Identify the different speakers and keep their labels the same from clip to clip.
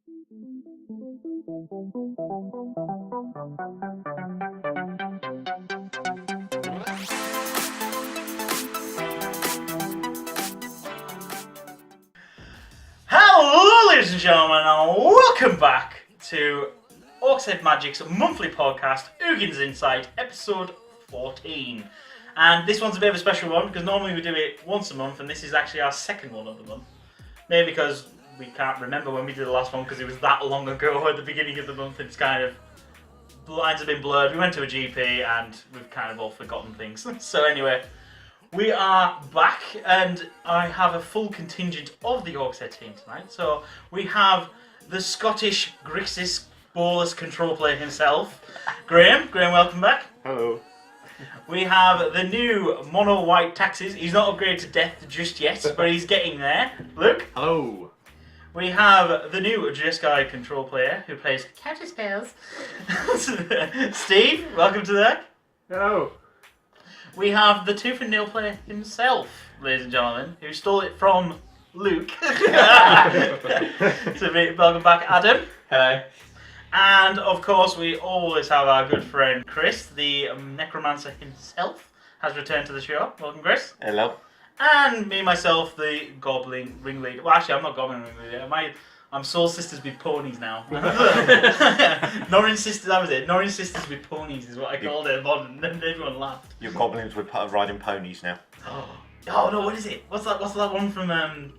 Speaker 1: Hello, ladies and gentlemen, and welcome back to Orcshead Magic's monthly podcast, Ugins Insight, episode 14. And this one's a bit of a special one because normally we do it once a month, and this is actually our second one of the month. Maybe because we can't remember when we did the last one because it was that long ago at the beginning of the month. It's kind of, lines have been blurred. We went to a GP and we've kind of all forgotten things. So anyway, we are back and I have a full contingent of the Orcshead team tonight. So we have the Scottish Grixis Ballers control player himself, Graham. Graham, welcome back.
Speaker 2: Hello.
Speaker 1: We have the new mono white taxis. He's not upgraded to death just yet, but he's getting there. Luke.
Speaker 2: Hello.
Speaker 1: We have the new Jeskai control player who plays counter spells. Steve, welcome to the deck.
Speaker 2: Hello.
Speaker 1: We have the Tooth and Nail player himself, ladies and gentlemen, who stole it from Luke. So welcome back, Adam.
Speaker 2: Hello.
Speaker 1: And of course, we always have our good friend Chris, the necromancer himself, has returned to the show. Welcome, Chris.
Speaker 3: Hello.
Speaker 1: And me, myself, the goblin ringleader. Well, actually, I'm not goblin ringleader. I'm Soul Sisters with ponies now. Norrin Sisters, that was it. Norrin Sisters with ponies is what I called it. And everyone laughed.
Speaker 3: You're goblins with riding ponies now.
Speaker 1: Oh no, what is it? What's that one from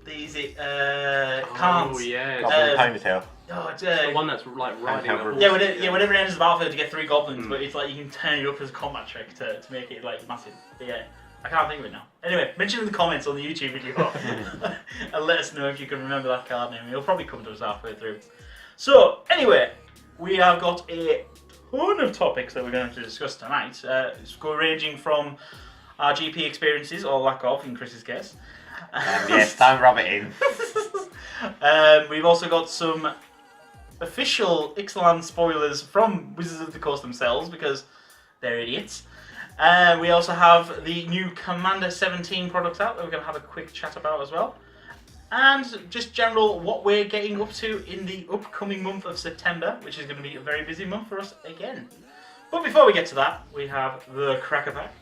Speaker 1: is it Khans?
Speaker 2: Oh yeah.
Speaker 3: Goblin ponytail.
Speaker 1: Oh, it's,
Speaker 2: the one that's like riding a horse.
Speaker 1: Yeah, whenever it enters the battlefield, you get 3 goblins, but it's like you can turn it up as a combat trick to make it like massive. But yeah, I can't think of it now. Anyway, mention in the comments on the YouTube video and let us know if you can remember that card name. It'll probably come to us halfway through. So anyway, we have got a ton of topics that we're going to discuss tonight. It's ranging from our GP experiences, or lack of, in Chris's case.
Speaker 3: Yes, don't rub it in.
Speaker 1: We've also got some official Ixalan spoilers from Wizards of the Coast themselves because they're idiots. We also have the new Commander 17 products out that we're going to have a quick chat about as well. And just general what we're getting up to in the upcoming month of September, which is going to be a very busy month for us again. But before we get to that, we have the Cracker Pack.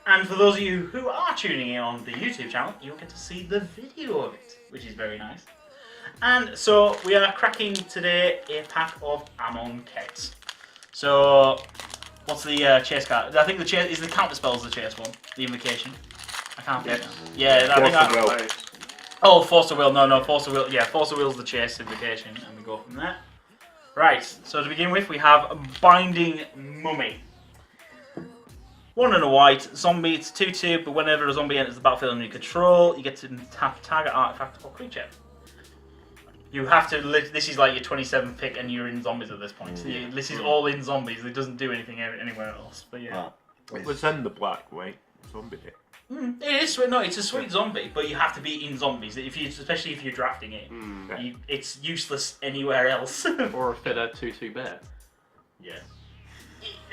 Speaker 1: And for those of you who are tuning in on the YouTube channel, you'll get to see the video of it, which is very nice. And so we are cracking today a pack of Amonkhet. So what's the chase card? I think the chase is the counter spells the chase one, the invocation. I can't think. Yeah, I think that. Oh, Force of Will. No, Force of Will. Yeah, Force of Will's the chase invocation, and we go from there. Right. So to begin with, we have Binding Mummy. 1 and a white zombie. It's 2/2, but whenever a zombie enters the battlefield under your control, you get to tap target artifact or creature. You have to. This is like your 27th pick, and you're in zombies at this point. This is all in zombies. It doesn't do anything anywhere else. But yeah,
Speaker 2: It was in the black white zombie deck.
Speaker 1: It is sweet. No, it's a sweet zombie, but you have to be in zombies. Especially if you're drafting it, it's useless anywhere else.
Speaker 2: Or fit a 2/2 bear.
Speaker 1: Yeah.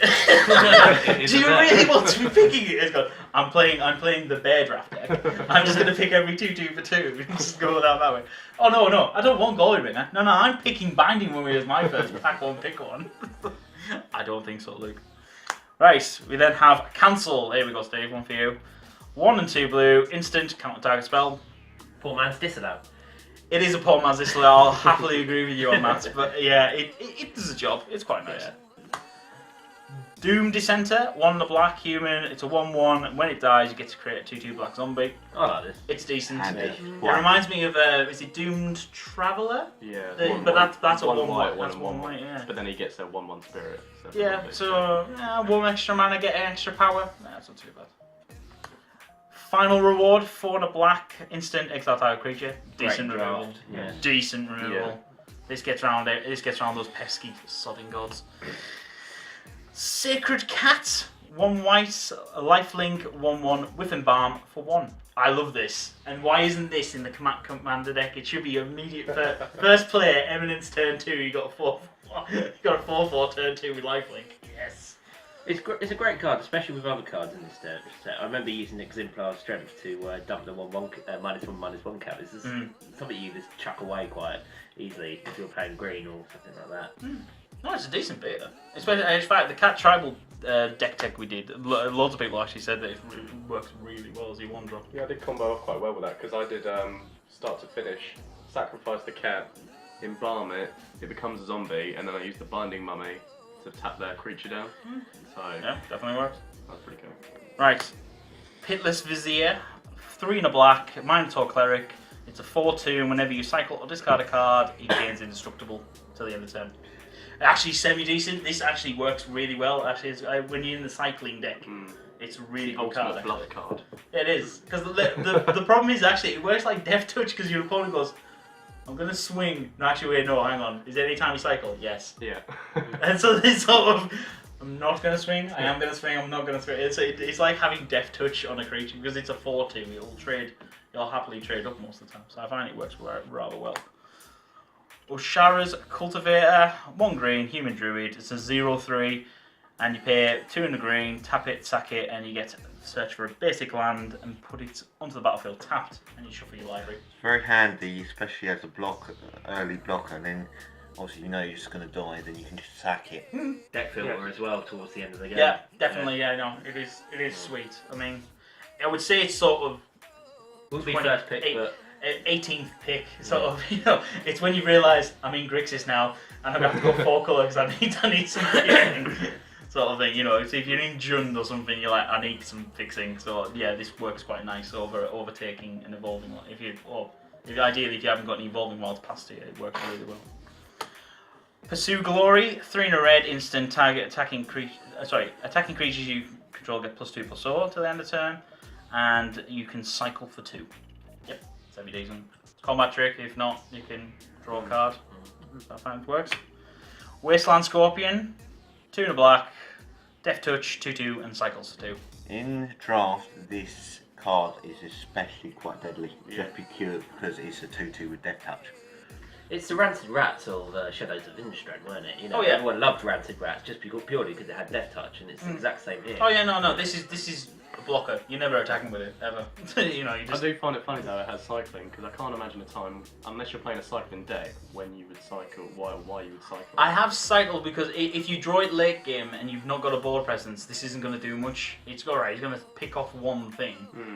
Speaker 1: Do you really want to be picking it? It's got, I'm playing the bear draft deck. I'm just gonna pick every 2/2 for 2 and just go down that way. Oh no, I don't want Goalie Ringer. No, I'm picking Binding Mummy as my first pack one, pick one. I don't think so, Luke. Right, we then have Cancel. Here we go, Steve, one for you. 1 and 2 blue, instant, counter target spell.
Speaker 4: Poor man's disallowed.
Speaker 1: It is a poor man's disallowed. I'll happily agree with you on that. But yeah, it does a job. It's quite nice. Yeah. Doom Dissenter, 1 and a black human. It's a 1/1. When it dies, you get to create a 2/2 black zombie.
Speaker 4: I like this.
Speaker 1: It's decent.
Speaker 3: Handy.
Speaker 1: It reminds me of is it Doomed Traveller?
Speaker 2: Yeah.
Speaker 1: But that's a 1
Speaker 2: white.
Speaker 1: That's 1 white. Yeah.
Speaker 2: But then he gets a 1/1 spirit. So
Speaker 1: Yeah. So 1 extra mana, get an extra power. Nah, that's not too bad. Final reward, 4 and a black, instant, exile target creature. Decent removal.
Speaker 4: Yeah.
Speaker 1: Decent removal.
Speaker 2: Yeah.
Speaker 1: This gets around it. This gets around those pesky sodding gods. Sacred Cat, 1 white, a lifelink, 1/1, Whiff and Balm for 1. I love this. And why isn't this in the Commander deck? It should be immediate first player, Eminence turn 2. You got a 4/4 turn 2 with lifelink. Yes.
Speaker 4: It's a great card, especially with other cards in this set. I remember using Exemplar Strength to dump the -1/-1 count. This is something you just chuck away quite easily if you're playing green or something like that.
Speaker 1: No, it's a decent beta. Especially, in fact, the Cat Tribal deck tech we did, loads of people actually said that it works really well as a 1-drop.
Speaker 2: Yeah, I did combo off quite well with that because I did start to finish, sacrifice the cat, embalm it, it becomes a zombie, and then I use the Binding Mummy to tap their creature down. So
Speaker 1: Yeah, definitely works.
Speaker 2: that's pretty cool.
Speaker 1: Right, Pitless Vizier, 3 in a black, Minotaur Cleric. It's a 4/2, and whenever you cycle or discard a card, it gains indestructible till the end of the turn. Actually, semi-decent. This actually works really well. Actually, when you're in the cycling deck, it's a really good card.
Speaker 2: Ultimate bluff card.
Speaker 1: It is, because the problem is actually it works like Death Touch because your opponent goes, I'm gonna swing. No, actually, wait, no, hang on. Is there any time you cycle? Yes.
Speaker 2: Yeah.
Speaker 1: And so this sort of, I'm not gonna swing. I am gonna swing. I'm not gonna swing. It's like having Death Touch on a creature because it's a 4/2. You'll happily trade up most of the time. So I find it works rather well. Oshara's Cultivator, 1 green, Human Druid. It's a 0/3, and you pay 2 in the green, tap it, sack it, and you get to search for a basic land and put it onto the battlefield tapped, and you shuffle your library.
Speaker 3: It's very handy, especially as a early blocker, and then obviously you know you're just going to die, then you can just sack it.
Speaker 4: Deck filter as well towards the end of the game.
Speaker 1: Yeah, definitely. Yeah, no, it is sweet. I mean, I would say it's sort of
Speaker 4: Would be first pick, but
Speaker 1: 18th pick, sort of. It's when you realise I'm in Grixis now, and I'm going to have to go 4 colour because I need some fixing, sort of thing. So if you're in Jund or something, you're like, I need some fixing. So yeah, this works quite nice over overtaking an evolving. Ideally, if you haven't got any evolving wilds past it, it works really well. Pursue Glory, 3 in a red, instant target attacking creatures you control get +2/+0 till the end of turn, and you can cycle for 2. Yep, semi-decent. Combat trick. If not, you can draw a card. That find works. Wasteland Scorpion, 2 in a black, Death Touch, 2/2, and cycles for 2.
Speaker 3: In draft, this card is especially quite deadly, just because it's a 2/2 with Death Touch.
Speaker 4: it's the Ranted Rats of Shadows of Innistrad, weren't it?
Speaker 1: Oh, yeah.
Speaker 4: Everyone loved Ranted Rats just purely because it had Death Touch, and it's the exact same here.
Speaker 1: Oh yeah, no. This is a blocker. You're never attacking with it ever. You just.
Speaker 2: I do find it funny though it has cycling because I can't imagine a time, unless you're playing a cycling deck, when you would cycle. Why you would cycle?
Speaker 1: I have cycled because if you draw it late game and you've not got a board presence, this isn't going to do much. It's alright. It's going to pick off one thing,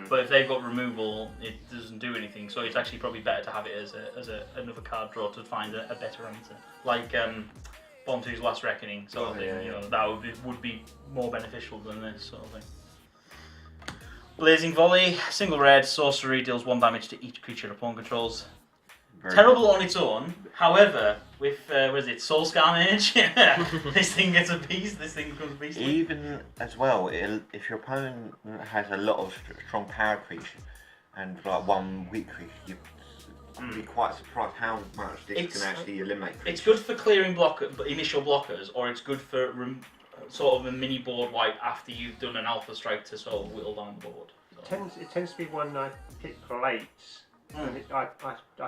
Speaker 1: but if they've got removal, it doesn't do anything. So it's actually probably better to have it as another card draw to find a better answer, like Bontu's Last Reckoning sort of thing. That would be more beneficial than this sort of thing. Blazing Volley, single red, sorcery, deals 1 damage to each creature opponent controls. Terrible on its own, however, with, Soul Scar Mage, this thing gets a beast, this thing becomes beastly.
Speaker 3: Even as well, if your opponent has a lot of strong power creatures and like 1 weak creature, you'd be quite surprised how much this can actually eliminate creatures.
Speaker 1: It's good for clearing initial blockers, or it's good for sort of a mini board wipe after you've done an alpha strike to sort of whittle down the board.
Speaker 5: It tends to be one I pick for late. And I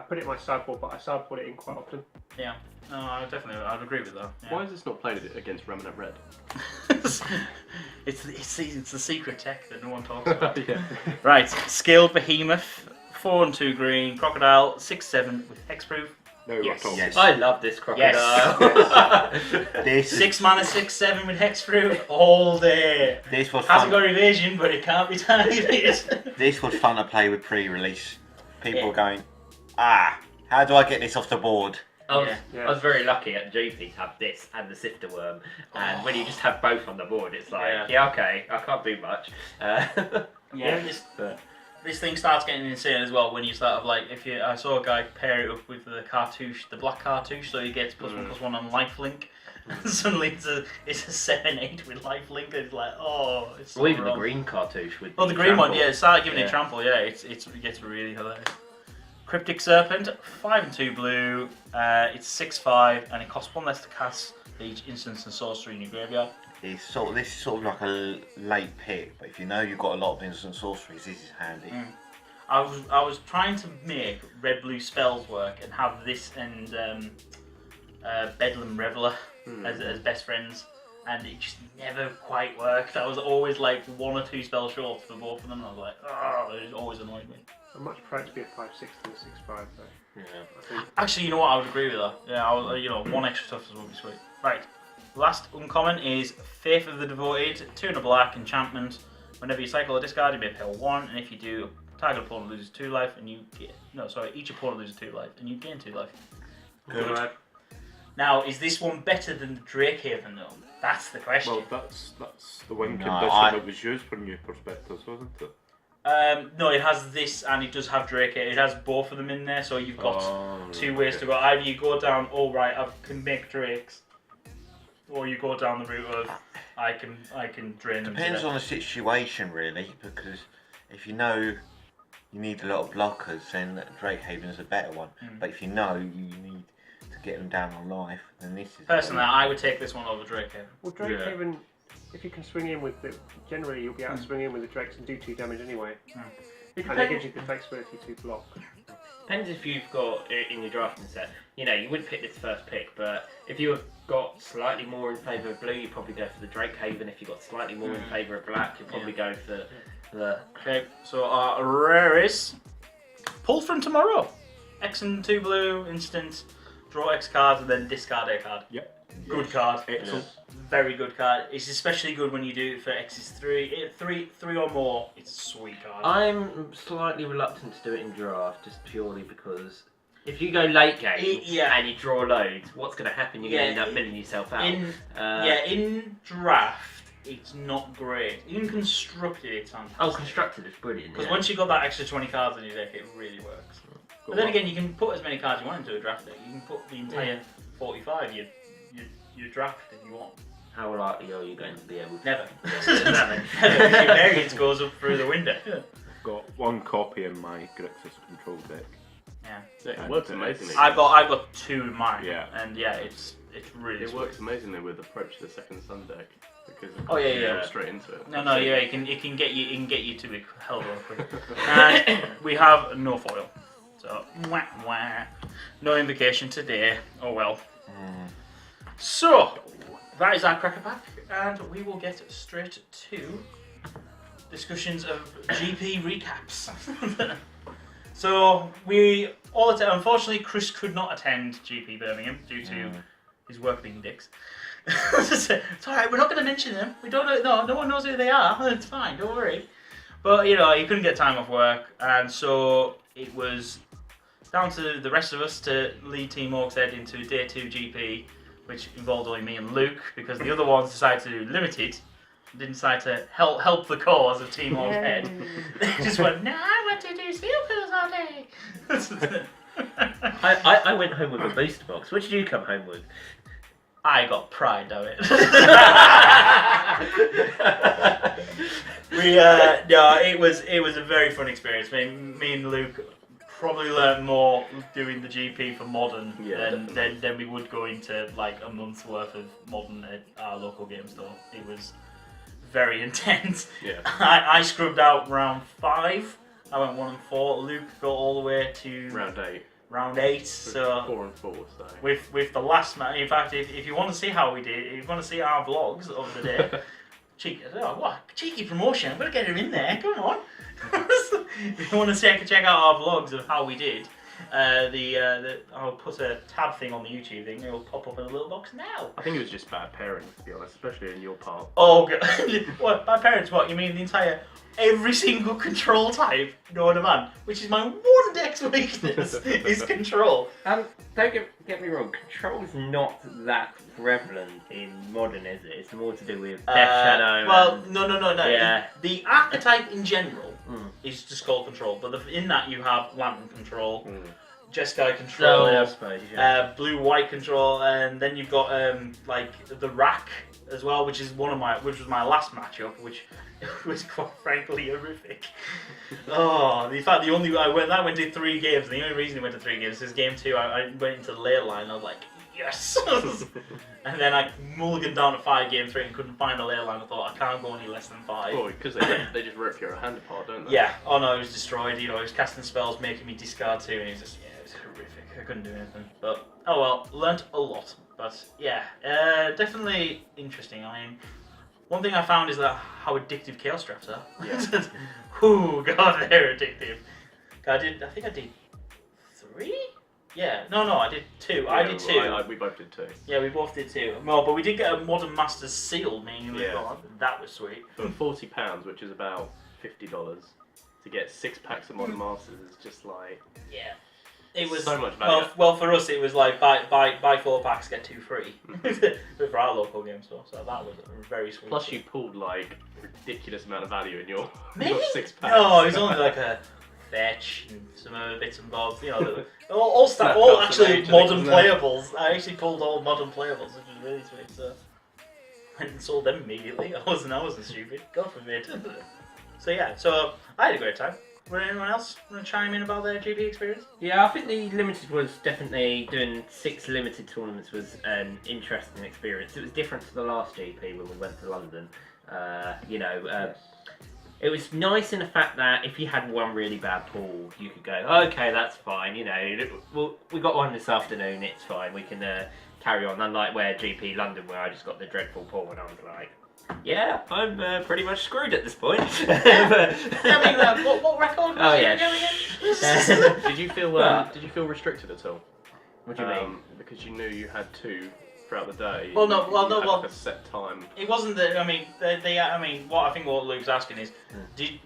Speaker 5: put it in my sideboard, but I sideboard it in quite often.
Speaker 1: Yeah, no, I'd agree with that. Yeah.
Speaker 2: Why is this not played against Remnant Red?
Speaker 1: it's the secret tech that no one talks about.
Speaker 2: Yeah.
Speaker 1: Right, Scaled Behemoth, 4 and 2 green, Crocodile, 6/7 with hexproof.
Speaker 2: No,
Speaker 1: Yes.
Speaker 3: Yes.
Speaker 4: I love this crocodile.
Speaker 3: This
Speaker 1: 6 mana, 6/7 with hexproof all day.
Speaker 3: this was
Speaker 1: Hasn't
Speaker 3: fun.
Speaker 1: got evasion, but it can't be targeted.
Speaker 3: This was fun to play with pre-release. People going, how do I get this off the board?
Speaker 4: I was very lucky at GP to have this and the Sifter Worm, and when you just have both on the board, it's like, okay, I can't do much.
Speaker 1: This thing starts getting insane as well when you start I saw a guy pair it up with the cartouche, the black cartouche, so he gets +1/+1 on lifelink. And suddenly it's a 7/8 with lifelink, and it's like, it's so
Speaker 4: Or even
Speaker 1: wrong.
Speaker 4: the green cartouche with
Speaker 1: The green one, it started giving it
Speaker 4: Yeah.
Speaker 1: trample, it gets really hilarious. Cryptic Serpent, 5 and 2 blue, it's 6/5, and it costs 1 less to cast each instance and sorcery in your graveyard.
Speaker 3: This is sort of like a late pick, but if you know you've got a lot of instant sorceries, this is handy.
Speaker 1: I was trying to make red blue spells work and have this and Bedlam Reveler as best friends, and it just never quite worked. I was always like 1 or 2 spells short for both of them, and I was like, oh, it always annoyed me.
Speaker 5: I much prefer it to be a 5-6 than a 6-5 though.
Speaker 4: Yeah.
Speaker 5: I think
Speaker 1: Actually, you know what? I would agree with that. Yeah, I was, 1 extra toughness would be sweet. Right. Last uncommon is Faith of the Devoted, 2 and a black enchantment. Whenever you cycle or discard, you may pay 1, and if you do, target opponent loses 2 life, and you get each opponent loses 2 life, and you gain 2 life.
Speaker 5: Good.
Speaker 1: Now, is this one better than the Drakehaven though? That's the question.
Speaker 6: Well, that's the win
Speaker 3: No,
Speaker 6: condition that was used for new perspectives, wasn't it?
Speaker 1: No, it has this, and it does have Drakehaven. It has both of them in there, so you've got 2 ways to go. Either you go down, oh right, I can make drakes, or you go down the route of I can drain them.
Speaker 3: Depends on the situation, really, because if you know you need a lot of blockers, then Drakehaven's a better one. But if you know you need to get them down on life, then this is.
Speaker 1: Personally, I would take this one over Drakehaven.
Speaker 5: Well, Drakehaven, if you can swing in with the, generally you'll be able to swing in with the Drakes and do 2 damage anyway. And it gives you the flexibility to block.
Speaker 4: Depends if you've got it in your drafting set. You wouldn't pick this first pick, but if you've got slightly more in favour of blue, you probably go for the Drakehaven. If you've got slightly more in favour of black, you'll probably go for the.
Speaker 1: Okay, so our rares pulled from tomorrow. X and 2 blue, instant, draw X cards and then discard a card.
Speaker 6: Yep.
Speaker 1: Good card.
Speaker 6: Excellent.
Speaker 1: Very good card. It's especially good when you do it for X's 3 or more. It's a sweet card.
Speaker 4: I'm slightly reluctant to do it in draft, just purely because if you go late game and you draw loads, what's going to happen? You're going to end up milling yourself out.
Speaker 1: In draft, it's not great. In constructed, it's fantastic.
Speaker 4: Oh, constructed is brilliant.
Speaker 1: Because once you've got that extra 20 cards in your deck, it really works. But then again, you can put as many cards you want into a draft deck. You can put the entire 45 you draft if you want.
Speaker 4: How likely are you going to be able to?
Speaker 1: Never. Never. Your variance goes up through the window.
Speaker 6: I've got 1 copy in my Grixis control deck.
Speaker 1: Yeah.
Speaker 2: It works amazingly.
Speaker 1: I've got 2 in mine.
Speaker 6: Yeah.
Speaker 1: And it's really
Speaker 2: It
Speaker 1: sweet.
Speaker 2: works amazingly with Approach to the Second Sun deck because
Speaker 1: you
Speaker 2: go straight into it.
Speaker 1: No, it can get you to a hell of a lot quick. And we have no foil. So no invocation today. Oh well. So that is our cracker pack, and we will get straight to discussions of GP recaps. So unfortunately Chris could not attend GP Birmingham due to his work being dicks. It's alright, we're not going to mention them. We don't know. No one knows who they are. It's fine, don't worry. But he couldn't get time off work, and so it was down to the rest of us to lead Team Orcshead into Day 2 GP, which involved only me and Luke, because the other ones decided to do Limited, didn't decide to help the cause of Team Orcshead. They just went, no, I want to do Steel Pills all day.
Speaker 4: I went home with a booster box. What did you come home with?
Speaker 1: I got pride of it. It was a very fun experience. Me and Luke probably learned more doing the GP for Modern than we would going to like a month's worth of Modern at our local game store. It was very intense.
Speaker 2: Yeah.
Speaker 1: I scrubbed out round 5. I went 1 and 4. Luke got all the way to round 8. So
Speaker 2: 4 and 4. So
Speaker 1: with the last match, in fact, if you want to see how we did, if you want to see our vlogs of the day, cheeky promotion. I'm gonna get her in there. Come on. If you want to check out our vlogs of how we did, I'll put a tab thing on the YouTube thing. It'll pop up in a little box now.
Speaker 2: I think it was just bad pairing, to be honest, especially in your part.
Speaker 1: Oh, God. What? My parents? What? You mean the entire, every single control type known to man, which is my one deck's weakness, is control.
Speaker 4: Don't get me wrong, control is not that prevalent in Modern, is it? It's more to do with Death Shadow.
Speaker 1: Well, no.
Speaker 4: Yeah.
Speaker 1: The archetype in general is just called control, but in that you have Lantern control, Jeskai control,
Speaker 4: I suppose,
Speaker 1: blue-white control, and then you've got like the Rack as well, which was my last matchup, which was quite frankly horrific. In fact, I went to 3 games. And the only reason I went to 3 games is game 2. I went into the late line. I was like, yes. And then I mulliganed down to 5 game 3 and couldn't find the lay line. I thought I can't go any less than 5.
Speaker 2: Oh, because they just rip your hand apart, don't they?
Speaker 1: Yeah. Oh no, it was destroyed. I was casting spells, making me discard 2, and it was horrific. I couldn't do anything. But oh well, learnt a lot. But yeah, definitely interesting. I mean, one thing I found is that how addictive Chaos Traps are.
Speaker 2: Yeah.
Speaker 1: Ooh, God, they're addictive. I think I did 3? Yeah, no, I did 2.
Speaker 2: Yeah,
Speaker 1: I did 2.
Speaker 2: we both did 2.
Speaker 1: Yeah, we both did 2. No, but we did get a Modern Masters seal, meaning
Speaker 2: Yeah.
Speaker 1: that was sweet.
Speaker 2: For £40, which is about $50, to get 6 packs of Modern Masters is just like
Speaker 1: Yeah. It was
Speaker 2: so much value.
Speaker 1: well for us it was like buy 4 packs get 2 free for our local game store, so that was very sweet.
Speaker 2: Plus you pulled like ridiculous amount of value in your,
Speaker 1: Maybe?
Speaker 2: your 6 packs.
Speaker 1: No, it was only like a fetch and some other bits and bobs, you know, all
Speaker 2: Snapshots of
Speaker 1: actually
Speaker 2: each,
Speaker 1: modern
Speaker 2: wasn't it?
Speaker 1: playables. I actually pulled all modern playables, which was really sweet. So went and sold them immediately. I wasn't stupid. God forbid. So yeah, so I had a great time. Would anyone else want to chime in about their GP experience?
Speaker 4: Yeah, I think the limited was definitely doing 6 limited tournaments was an interesting experience. It was different to the last GP when we went to London. It was nice in the fact that if you had one really bad pool, you could go, okay, that's fine. You know, we got one this afternoon. It's fine. We can carry on. Unlike where GP London, where I just got the dreadful pool, and I was like, yeah, I'm pretty much screwed at this point.
Speaker 1: What record was
Speaker 4: Oh,
Speaker 1: it
Speaker 4: yeah.
Speaker 1: again?
Speaker 2: Did you feel restricted at all?
Speaker 4: What do you mean?
Speaker 2: Because you knew you had 2 throughout the day.
Speaker 1: Well, no,
Speaker 2: You had,
Speaker 1: well,
Speaker 2: like a set time.
Speaker 1: It wasn't that. I mean, what Luke's asking is,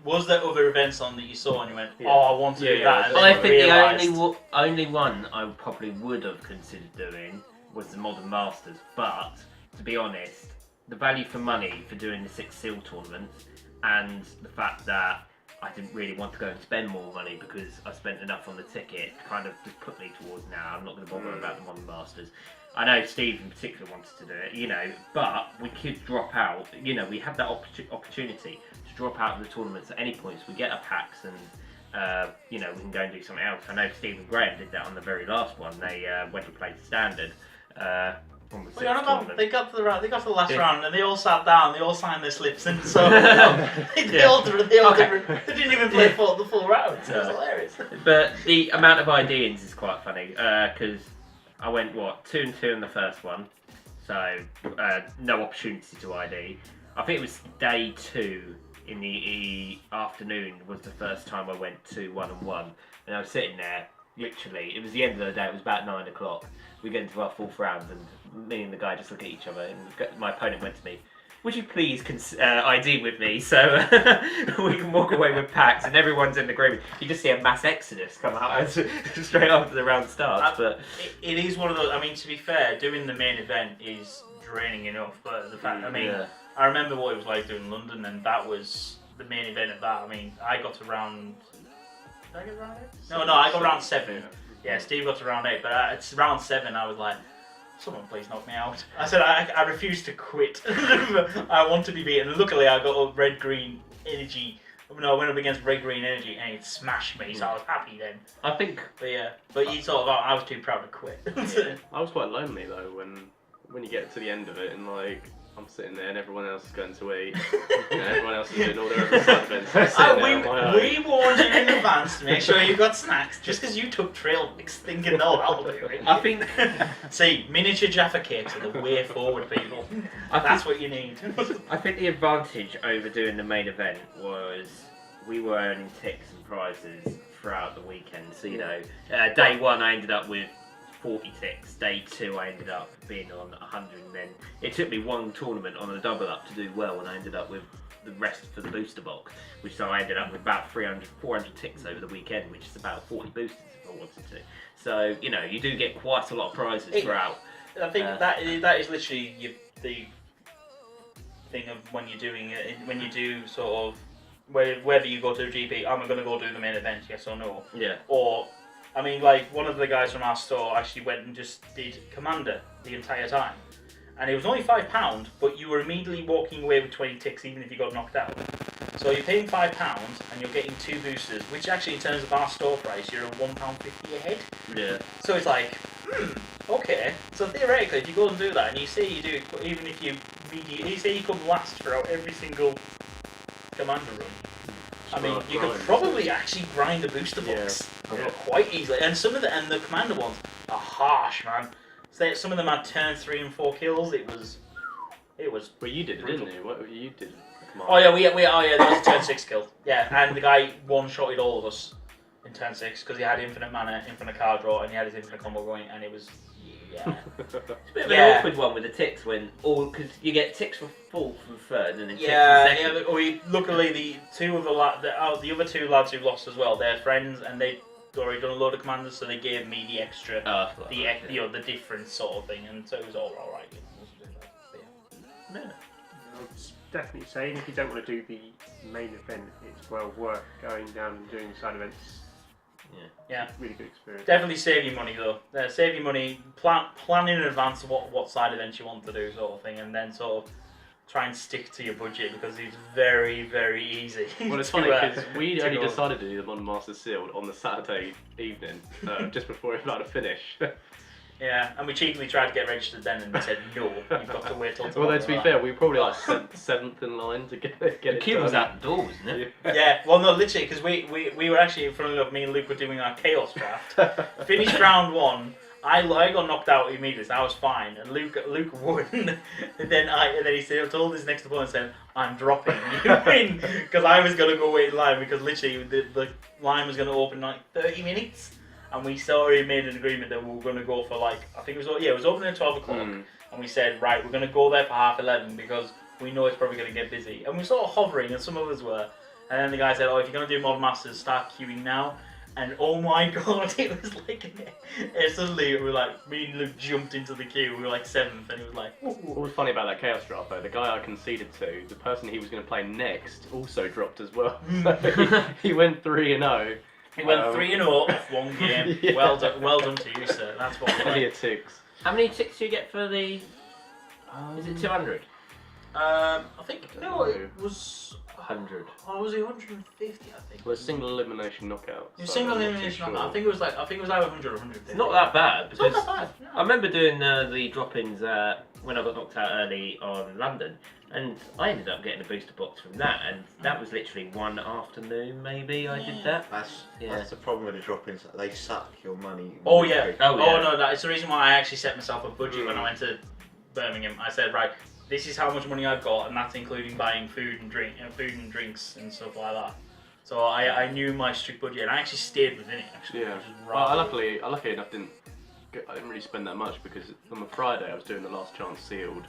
Speaker 1: was there other events on that you saw and you went,
Speaker 2: Yeah.
Speaker 1: I want to do
Speaker 2: Yeah,
Speaker 1: that? And
Speaker 4: Well, I
Speaker 1: then
Speaker 4: think
Speaker 1: realised,
Speaker 4: the only one I probably would have considered doing was the Modern Masters, but to be honest, the value for money for doing the 6 seal tournaments and the fact that I didn't really want to go and spend more money because I spent enough on the ticket kind of just put me towards now. I'm not going to bother about the Modern Masters. I know Steve in particular wanted to do it, you know, but we could drop out. You know, we have that opportunity to drop out of the tournaments at any point. So we get our packs and, you know, we can go and do something else. I know Steve and Graham did that on the very last one. They went to play standard. On the
Speaker 1: Well, you're on
Speaker 4: sixth
Speaker 1: about,
Speaker 4: tournament.
Speaker 1: they got to the last
Speaker 4: Yeah.
Speaker 1: round and they all sat down. They all signed their slips and so they all
Speaker 4: Okay.
Speaker 1: didn't even play the full round. So it was hilarious.
Speaker 4: But the amount of IDs is quite funny because I went 2-2 in the first one, so no opportunity to ID. I think it was day 2 in the afternoon was the first time I went to 1-on-1, and I was sitting there. Literally, it was the end of the day. It was about 9 o'clock. We get into our 4th round, and me and the guy just look at each other. And my opponent went to me, "Would you please ID with me so we can walk away with packs?" And everyone's in agreement. You just see a mass exodus come out straight after the round starts. But
Speaker 1: it is one of those. I mean, to be fair, doing the main event is draining enough. But the fact, I mean,
Speaker 4: yeah.
Speaker 1: I remember what it was like doing London, and that was the main event of that. I mean, I got to round. Did I get round 8? No, I got round 7. Yeah, Steve got to round 8, but it's round 7. I was like, someone please knock me out. I said I refuse to quit. I want to be beaten. And luckily, I got a red-green energy. No, I went up against red-green energy, and it smashed me. So I was happy then.
Speaker 4: I think
Speaker 1: But yeah, but you sort of, I was too proud to quit.
Speaker 2: I was quite lonely though when you get to the end of it and like I'm sitting there and everyone else is going to eat. You know, everyone else is doing all their other side events. I'm sitting there on my own.
Speaker 1: We warned you in advance to make sure you got snacks, just because you took trail mix, thinking, no, that'll do it.
Speaker 4: I think
Speaker 1: See, miniature Jaffa cakes are the way forward, people. That's what you need.
Speaker 4: I think the advantage over doing the main event was we were earning ticks and prizes throughout the weekend. So, you know, day 1 I ended up with 40 ticks. Day 2 I ended up being on 100, and then it took me one tournament on a double up to do well, and I ended up with the rest for the booster box, which so I ended up with about 400 ticks over the weekend, which is about 40 boosters if I wanted to. So, you know, you do get quite a lot of prizes throughout.
Speaker 1: I think that is literally the thing of when you're doing it, when you do sort of, whether you go to a GP, am I going to go do the main event, yes or no?
Speaker 4: Yeah.
Speaker 1: Or, I mean, like, one of the guys from our store actually went and just did Commander the entire time. And it was only £5, but you were immediately walking away with 20 ticks even if you got knocked out. So you're paying £5 and you're getting 2 boosters, which actually in terms of our store price, you're at £1.50 ahead.
Speaker 4: Yeah.
Speaker 1: So it's like, okay. So theoretically, if you go and do that, and you say you do it, even if you say you come last throughout every single Commander run, I mean, you could probably actually grind a booster box quite easily. And some of the Commander ones are harsh, man. So some of them had turn 3 and 4 kills. It was.
Speaker 2: Well, you did it, didn't you? What you did?
Speaker 1: Oh yeah, there was a turn 6 kill. Yeah, and the guy one-shotted all of us in turn 6 because he had infinite mana, infinite card draw, and he had his infinite combo going, and it was. Yeah.
Speaker 4: It's a bit of an awkward one with the ticks because you get ticks for full from third and then ticks from second.
Speaker 1: Luckily the other two lads who lost as well, they're friends and they'd already done a load of commanders, so they gave me the extra, the difference sort of thing, and so it was all right.
Speaker 5: I would definitely say, if you don't want to do the main event, it's well worth going down and doing the side events.
Speaker 1: Yeah.
Speaker 5: Really good experience.
Speaker 1: Definitely save your money though. Save your money. Plan in advance what side events you want to do, sort of thing, and then sort of try and stick to your budget because it's very, very easy.
Speaker 2: Well, it's funny because we only decided to do the Modern Masters Sealed on the Saturday evening, just before it started to finish.
Speaker 1: Yeah, and we cheekily tried to get registered then, and they said no, you've got to wait till tomorrow.
Speaker 2: Well, then, to be fair, we were probably like seventh in line to get it
Speaker 4: The queue was out the door, wasn't it?
Speaker 1: Yeah, well, no, literally, because we were actually, in front of me and Luke were doing our Chaos draft. Finished round 1. I got knocked out immediately, so I was fine, and Luke won. and then he said, told his next opponent, said, "I'm dropping, you win," because I was gonna go wait in line because literally the line was gonna open in like 30 minutes. And we already made an agreement that we were going to go for like, I think it was opening at 12 o'clock. And we said, right, we're going to go there for 11:30 because we know it's probably going to get busy. And we were sort of hovering, and some of us were. And then the guy said, if you're going to do Modern Masters, start queuing now. And oh my god, it was like, suddenly we were like, me and Luke jumped into the queue, we were like 7th, and it was like, ooh.
Speaker 2: What was funny about that Chaos draft though, the guy I conceded to, the person he was going to play next also dropped as well. So he went 3-0.
Speaker 1: He went 3-0 off one game. Yeah. Well done to you, sir. That's what we're
Speaker 2: Plenty of ticks.
Speaker 4: How many ticks do you get for the... is it 200?
Speaker 1: I think, no, it was...
Speaker 4: 100.
Speaker 1: Oh, was it 150, I think?
Speaker 2: Well, single elimination knockout.
Speaker 1: It was single elimination knockout. I think it was either 100 or 150.
Speaker 4: It's not that bad, because
Speaker 1: it's not that bad, no.
Speaker 4: I remember doing the drop-ins when I got knocked out early on London, and I ended up getting a booster box from that, and that was literally one afternoon maybe I did that.
Speaker 3: That's the problem with the drop-ins. They suck your money.
Speaker 1: Oh yeah. Oh no, that's the reason why I actually set myself a budget when I went to Birmingham. I said, right, this is how much money I've got, and that's including buying food and drinks and stuff like that. So I knew my strict budget, and I actually stayed within it. Actually,
Speaker 2: yeah. Well, I luckily enough didn't really spend that much because on the Friday I was doing the last chance sealed.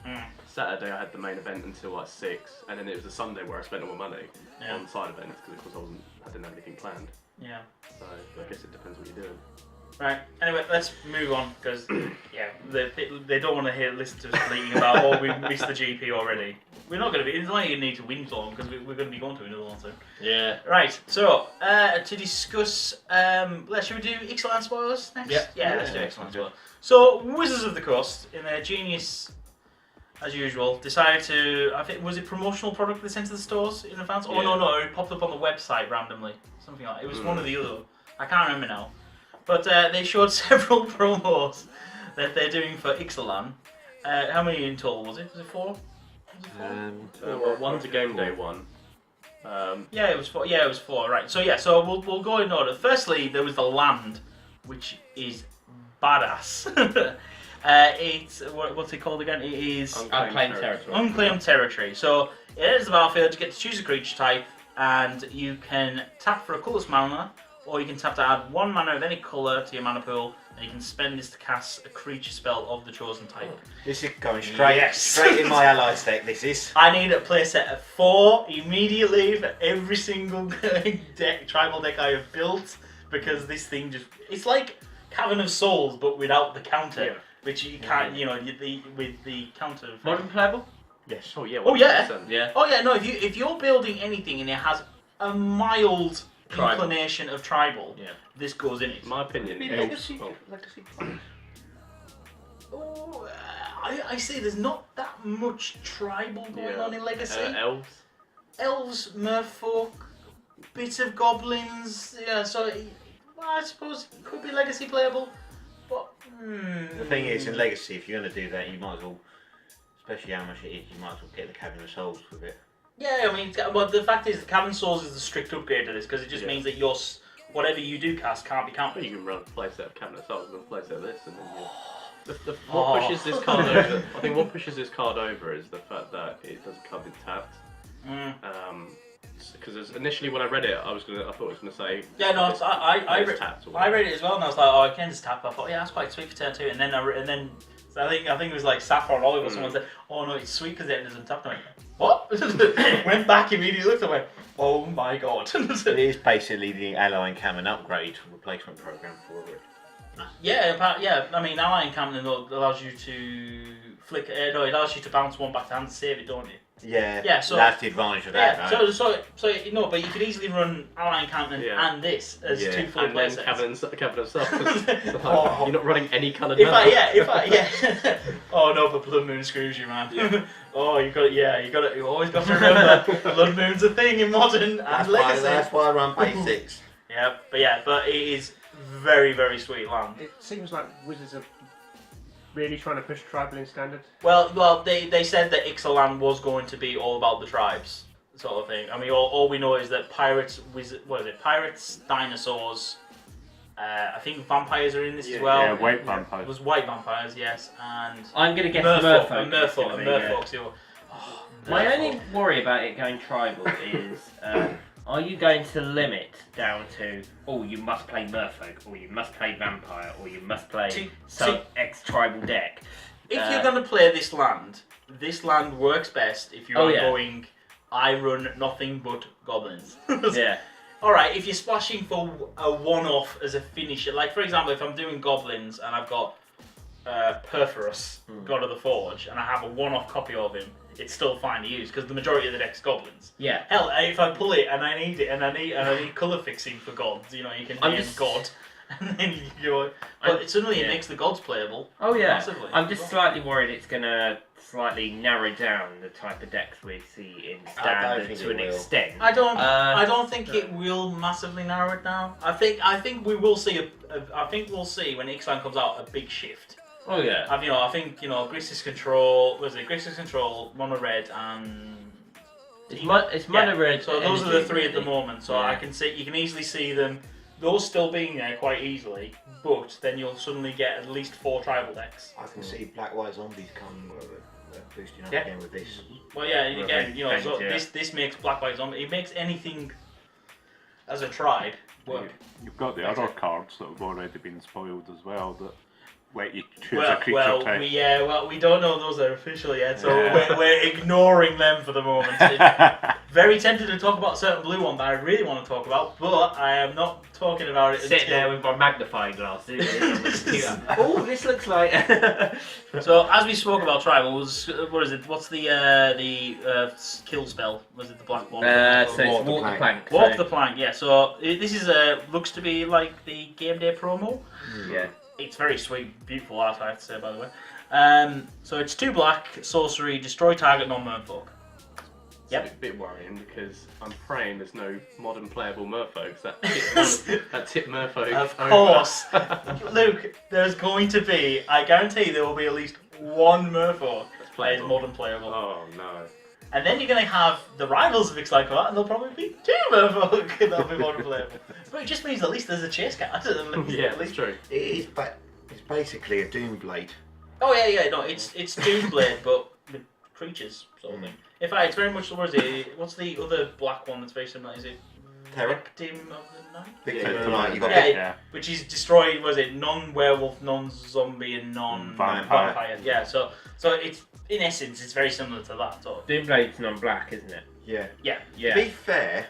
Speaker 2: Saturday I had the main event until like 6, and then it was the Sunday where I spent all my money on side events because of course I didn't have anything planned. Yeah. So I guess it depends what you're doing.
Speaker 1: Right. Anyway, let's move on because they don't want to listen to us bleating about we missed the GP already. We're not going to be. It's not like you need to win for them because we're going to be going to another one soon.
Speaker 4: Yeah.
Speaker 1: Right. So to discuss, should we do Ixalan Spoilers next? Yeah. Let's do Ixalan Spoilers. So Wizards of the Coast, in their genius, as usual, decided to. I think was it promotional product they sent to the stores in advance? Oh no, it popped up on the website randomly. Something like that. It was one or the other. I can't remember now. But they showed several promos that they're doing for Ixalan. How many in total was it? Was it 4? Was it 4?
Speaker 2: One's a game day one.
Speaker 1: Yeah, it was 4. Yeah, it was 4. Right. So we'll go in order. Firstly, there was the land, which is badass. It's what's it called again? It is
Speaker 4: Unclaimed Territory.
Speaker 1: Unclaimed Territory. So it enters the battlefield. You get to choose a creature type, and you can tap for a colourless mana. Or you can tap to add 1 mana of any colour to your mana pool, and you can spend this to cast a creature spell of the chosen type.
Speaker 3: This is going straight in my allies deck, this is.
Speaker 1: I need a playset of 4 immediately for every single tribal deck I have built, because this thing it's like Cavern of Souls, but without the counter, which you can't, with the counter.
Speaker 4: Modern playable?
Speaker 1: Yes.
Speaker 2: Oh yeah.
Speaker 1: 100%.
Speaker 4: Yeah.
Speaker 1: Oh yeah, no, if you're building anything and it has a mild inclination of tribal, this goes in it.
Speaker 2: In my opinion,
Speaker 1: legacy. I see. There's not that much tribal going on in Legacy. Elves, merfolk, bits of goblins. Yeah, so I suppose it could be Legacy playable. But
Speaker 3: the thing is, in Legacy, if you're going to do that, you might as well, especially how much it is, you might as well get the Cavern of Souls with it.
Speaker 1: Yeah, I mean, well, the fact is, the Cavern Souls is the strict upgrade to this because it just means that whatever you do cast can't be countered.
Speaker 2: You can run a playset of Cavern of Souls and a playset of this, and then What pushes this card over? I think what pushes this card over is the fact that it doesn't come in tapped. Because initially when I read it, I thought it was gonna say.
Speaker 1: Yeah, no, I read it as well, and I was like, oh, I can just tap. I thought, yeah, that's quite sweet for turn 2, and then so I think it was like Saffron Olive or someone said, oh no, it's sweet because it doesn't tap. I went, what? Went back immediately, looked away. Oh my god.
Speaker 3: It is basically the Ally Encampment upgrade replacement program for it.
Speaker 1: Yeah. I mean, Ally Encampment allows you to flick. No, it allows you to bounce one back to hand to save it, don't you?
Speaker 3: Yeah.
Speaker 1: So
Speaker 3: that's the advantage of that.
Speaker 1: Yeah. So no, but you could easily run Ally Encampment and this as two full
Speaker 2: and
Speaker 1: play
Speaker 2: then
Speaker 1: sets.
Speaker 2: Cabinet stuff. You're not running any coloured.
Speaker 1: Oh no, but Blood Moon screws you, man. Yeah. Oh, you always got to remember Blood Moon's a thing in Modern and Legacy.
Speaker 3: That's why I run basics.
Speaker 1: But it is very, very sweet land.
Speaker 5: It seems like Wizards are really trying to push tribal in Standard.
Speaker 1: Well, they said that Ixalan was going to be all about the tribes, sort of thing. I mean, all we know is that pirates, pirates, dinosaurs. I think vampires are in this as well.
Speaker 6: Yeah, white vampires.
Speaker 1: It was white vampires, yes, and
Speaker 4: I'm gonna guess
Speaker 1: Merfolk.
Speaker 4: My only worry about it going tribal is, are you going to limit down to, oh, you must play Merfolk, or you must play Vampire, or you must play some X-tribal deck?
Speaker 1: If you're going to play this land works best if you're going, I run nothing but goblins.
Speaker 4: Yeah.
Speaker 1: Alright, if you're splashing for a one-off as a finisher, like for example, if I'm doing goblins and I've got Perforus, God of the Forge, and I have a one-off copy of him, it's still fine to use because the majority of the deck's goblins.
Speaker 4: Yeah.
Speaker 1: Hell, if I pull it and I need it and I need colour fixing for gods, you can name God, and then but suddenly it makes the gods playable.
Speaker 4: Oh yeah.
Speaker 1: Massively.
Speaker 4: I'm just slightly worried it's gonna slightly narrow down the type of decks we see in Standard to an extent.
Speaker 1: I don't think it will massively narrow it down. I think we will see we'll see when Ixalan comes out a big shift.
Speaker 4: Oh yeah.
Speaker 1: I think Grixis Control, Grixis Control, Mono Red, and
Speaker 4: it's Mono Red.
Speaker 1: So those are the three at the moment. So I can see you can easily see them, those still being there quite easily. But then you'll suddenly get at least 4 tribal decks.
Speaker 3: I can see Black White Zombies come boosting up again with this.
Speaker 1: Well, yeah, and again, this makes Black White Zombie. It makes anything as a tribe work.
Speaker 6: You've got the other cards that have already been spoiled as well that let you choose a creature type.
Speaker 1: We don't know those are official yet, so we're ignoring them for the moment. Very tempted to talk about a certain blue one that I really want to talk about, but I am not talking about it.
Speaker 4: Sit there with my magnifying glass. Oh, this looks like.
Speaker 1: So as we spoke about tribals, what is it? What's the kill spell? Was it the black one?
Speaker 4: So it's walk the plank.
Speaker 1: Walk the plank. Yeah. So this is looks to be like the game day promo.
Speaker 4: Yeah.
Speaker 1: It's very sweet, beautiful art, I have to say, by the way. So it's 2 black, sorcery, destroy target non-merfolk.
Speaker 2: It's a bit worrying because I'm praying there's no modern playable merfolks that tip merfolk.
Speaker 1: Of course. Luke, there's going to be, I guarantee there will be at least 1 merfolk that is modern playable.
Speaker 2: Oh no.
Speaker 1: And then you're going to have the rivals of Ixalan come out, and there'll probably be 2 merfolk that'll be modern playable. But it just means at least there's a chase card.
Speaker 2: Yeah, that's true.
Speaker 3: It's basically a Doomblade.
Speaker 1: Oh yeah, no, it's Doomblade, but with creatures sort of thing. In fact, it's very much what's the other black one that's very similar? Is it Victim of the Night?
Speaker 3: Victim of the Night.
Speaker 1: Which is destroy. Was it non-werewolf, non-zombie, and non-vampire? Yeah. So it's in essence it's very similar to that. Sort of.
Speaker 4: Doomblade's non-black, isn't it?
Speaker 1: Yeah.
Speaker 3: To be fair,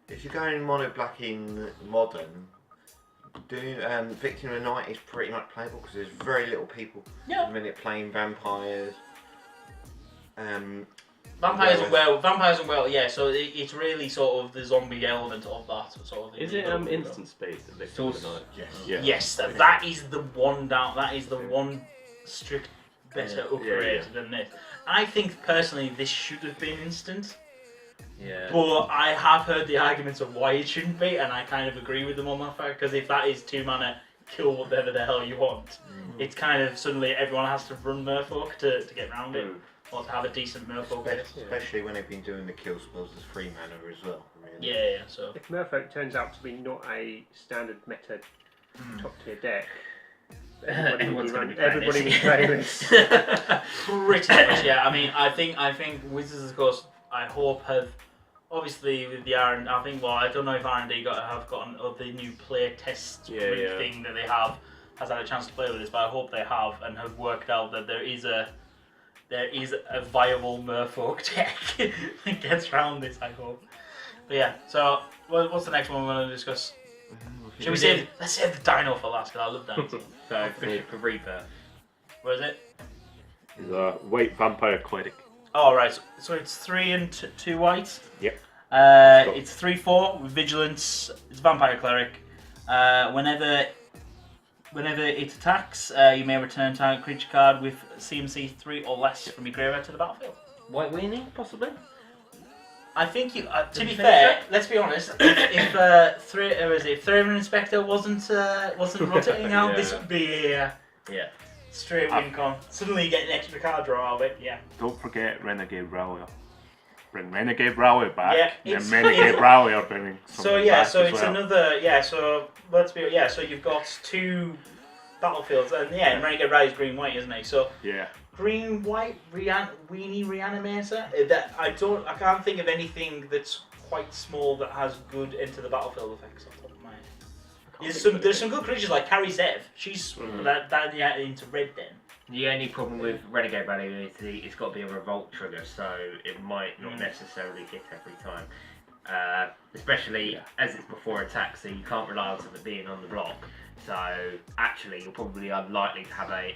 Speaker 3: if you're going mono black in modern, Victim of the Night is pretty much playable because there's very little people a minute playing vampires.
Speaker 1: Vampires and werewolf, yeah. So it's really sort of the zombie element of that sort of thing.
Speaker 2: Is it instant speed? Victim of the Night?
Speaker 3: Yes.
Speaker 1: Yes, that is the one down. That is the one strict better upgrade than this. I think personally this should have been instant.
Speaker 4: Yeah.
Speaker 1: But I have heard the arguments of why it shouldn't be, and I kind of agree with them on that fact. Because if that is 2 mana, kill whatever the hell you want, it's kind of suddenly everyone has to run Merfolk to get around it, or to have a decent Merfolk.
Speaker 3: Especially when they've been doing the kill spells as 3 mana as well. Really.
Speaker 1: Yeah. So
Speaker 5: if Merfolk turns out to be not a standard meta top tier deck,
Speaker 4: Everyone's going to be
Speaker 5: Everybody was
Speaker 4: playing
Speaker 5: playing
Speaker 4: this.
Speaker 5: this.
Speaker 1: Pretty much, yeah. I mean, I think Wizards of the Coast, I hope have obviously with the R and I think I don't know if R&D have gotten the new play test thing that they has had a chance to play with this, but I hope they have and have worked out that there is a viable Merfolk deck that gets around this. I hope. But yeah, so what's the next one we're going to discuss? Should we save? Let's save the Dino for last because I love Dino.
Speaker 4: So Bishop of Rebirth.
Speaker 1: Where is it?
Speaker 6: He's a white vampire cleric.
Speaker 1: Oh right, so it's 3 and 2 white.
Speaker 6: Yep.
Speaker 1: It's 3/4 with vigilance. It's vampire cleric. Whenever it attacks, you may return target creature card with CMC 3 or less from your graveyard to the battlefield.
Speaker 4: White weenie, possibly.
Speaker 1: I think you. To be fair, let's be honest. If Thraven Inspector wasn't rotating out, this would be straight win con. Suddenly you get an extra card draw out of it. Yeah.
Speaker 6: Don't forget Renegade Rally. Bring Renegade Rally back.
Speaker 1: Yeah,
Speaker 6: and Renegade Rally are bringing something back
Speaker 1: so
Speaker 6: as
Speaker 1: it's
Speaker 6: well.
Speaker 1: another so let's be so you've got 2 battlefields and and Renegade Rally is green white, isn't it? So
Speaker 6: Yeah.
Speaker 1: green white weenie reanimator. That I can't think of anything that's quite small that has good into the battlefield effects off the top of my head. There's some good creatures like Carrie Zev. She's that into red then.
Speaker 4: The only problem with Renegade Rally is it's got to be a revolt trigger, so it might not necessarily hit every time. Especially as it's before attack, so you can't rely on something being on the block. So actually, you're probably unlikely to have a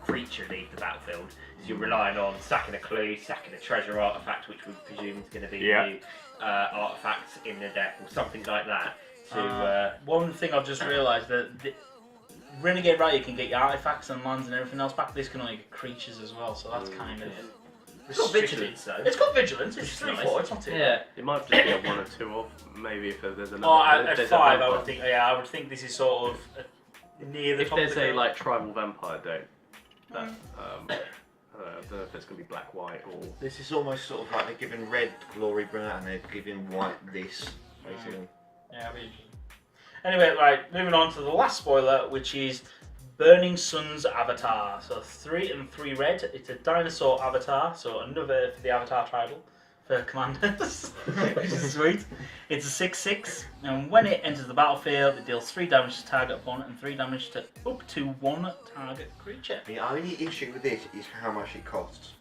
Speaker 4: creature leave the battlefield. So you're relying on sacking a clue, sacking a treasure artifact, which we presume is going to be the new artifacts in the deck, or something like that.
Speaker 1: One thing I've just realised that Renegade Rally can get your artifacts and lands and everything else back. This can only get creatures as well, so that's kind of.
Speaker 4: It's got vigilance though.
Speaker 1: It's got vigilance. It's 3/4.
Speaker 4: Nice.
Speaker 1: It's not too.
Speaker 4: Yeah.
Speaker 2: It might just be a 1 or 2 off, maybe if there's another.
Speaker 1: At
Speaker 2: there's
Speaker 1: 5,
Speaker 2: a
Speaker 1: I would think. Yeah, I would think this is sort of near the
Speaker 2: If
Speaker 1: top.
Speaker 2: there's
Speaker 1: of the
Speaker 2: a tribal vampire deck, that I don't know if it's gonna be black white or.
Speaker 3: This is almost sort of like they're giving red Glory Bringer and they're giving white this, basically.
Speaker 1: Yeah, it'll be interesting. Anyway, right, moving on to the last spoiler, which is Burning Sun's Avatar. So 3 and 3 red. It's a dinosaur avatar, so another for the Avatar tribal for commanders, which is sweet. It's a 6/6, and when it enters the battlefield, it deals 3 damage to target opponent and 3 damage to up to 1 target creature.
Speaker 3: The only issue with this is how much it costs.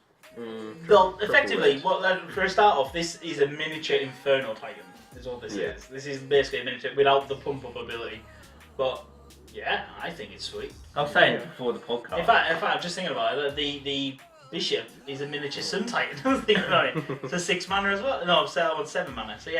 Speaker 1: Well, effectively, for a start off, this is a miniature Inferno Titan. Is all this is. This is basically a miniature without the pump up ability, but. Yeah, I think it's sweet.
Speaker 4: I was saying before the podcast.
Speaker 1: In fact, I'm just thinking about it. The Bishop is a miniature Sun Titan. I was thinking about it. It's a 6 mana as well. No, I'm on 7 mana. So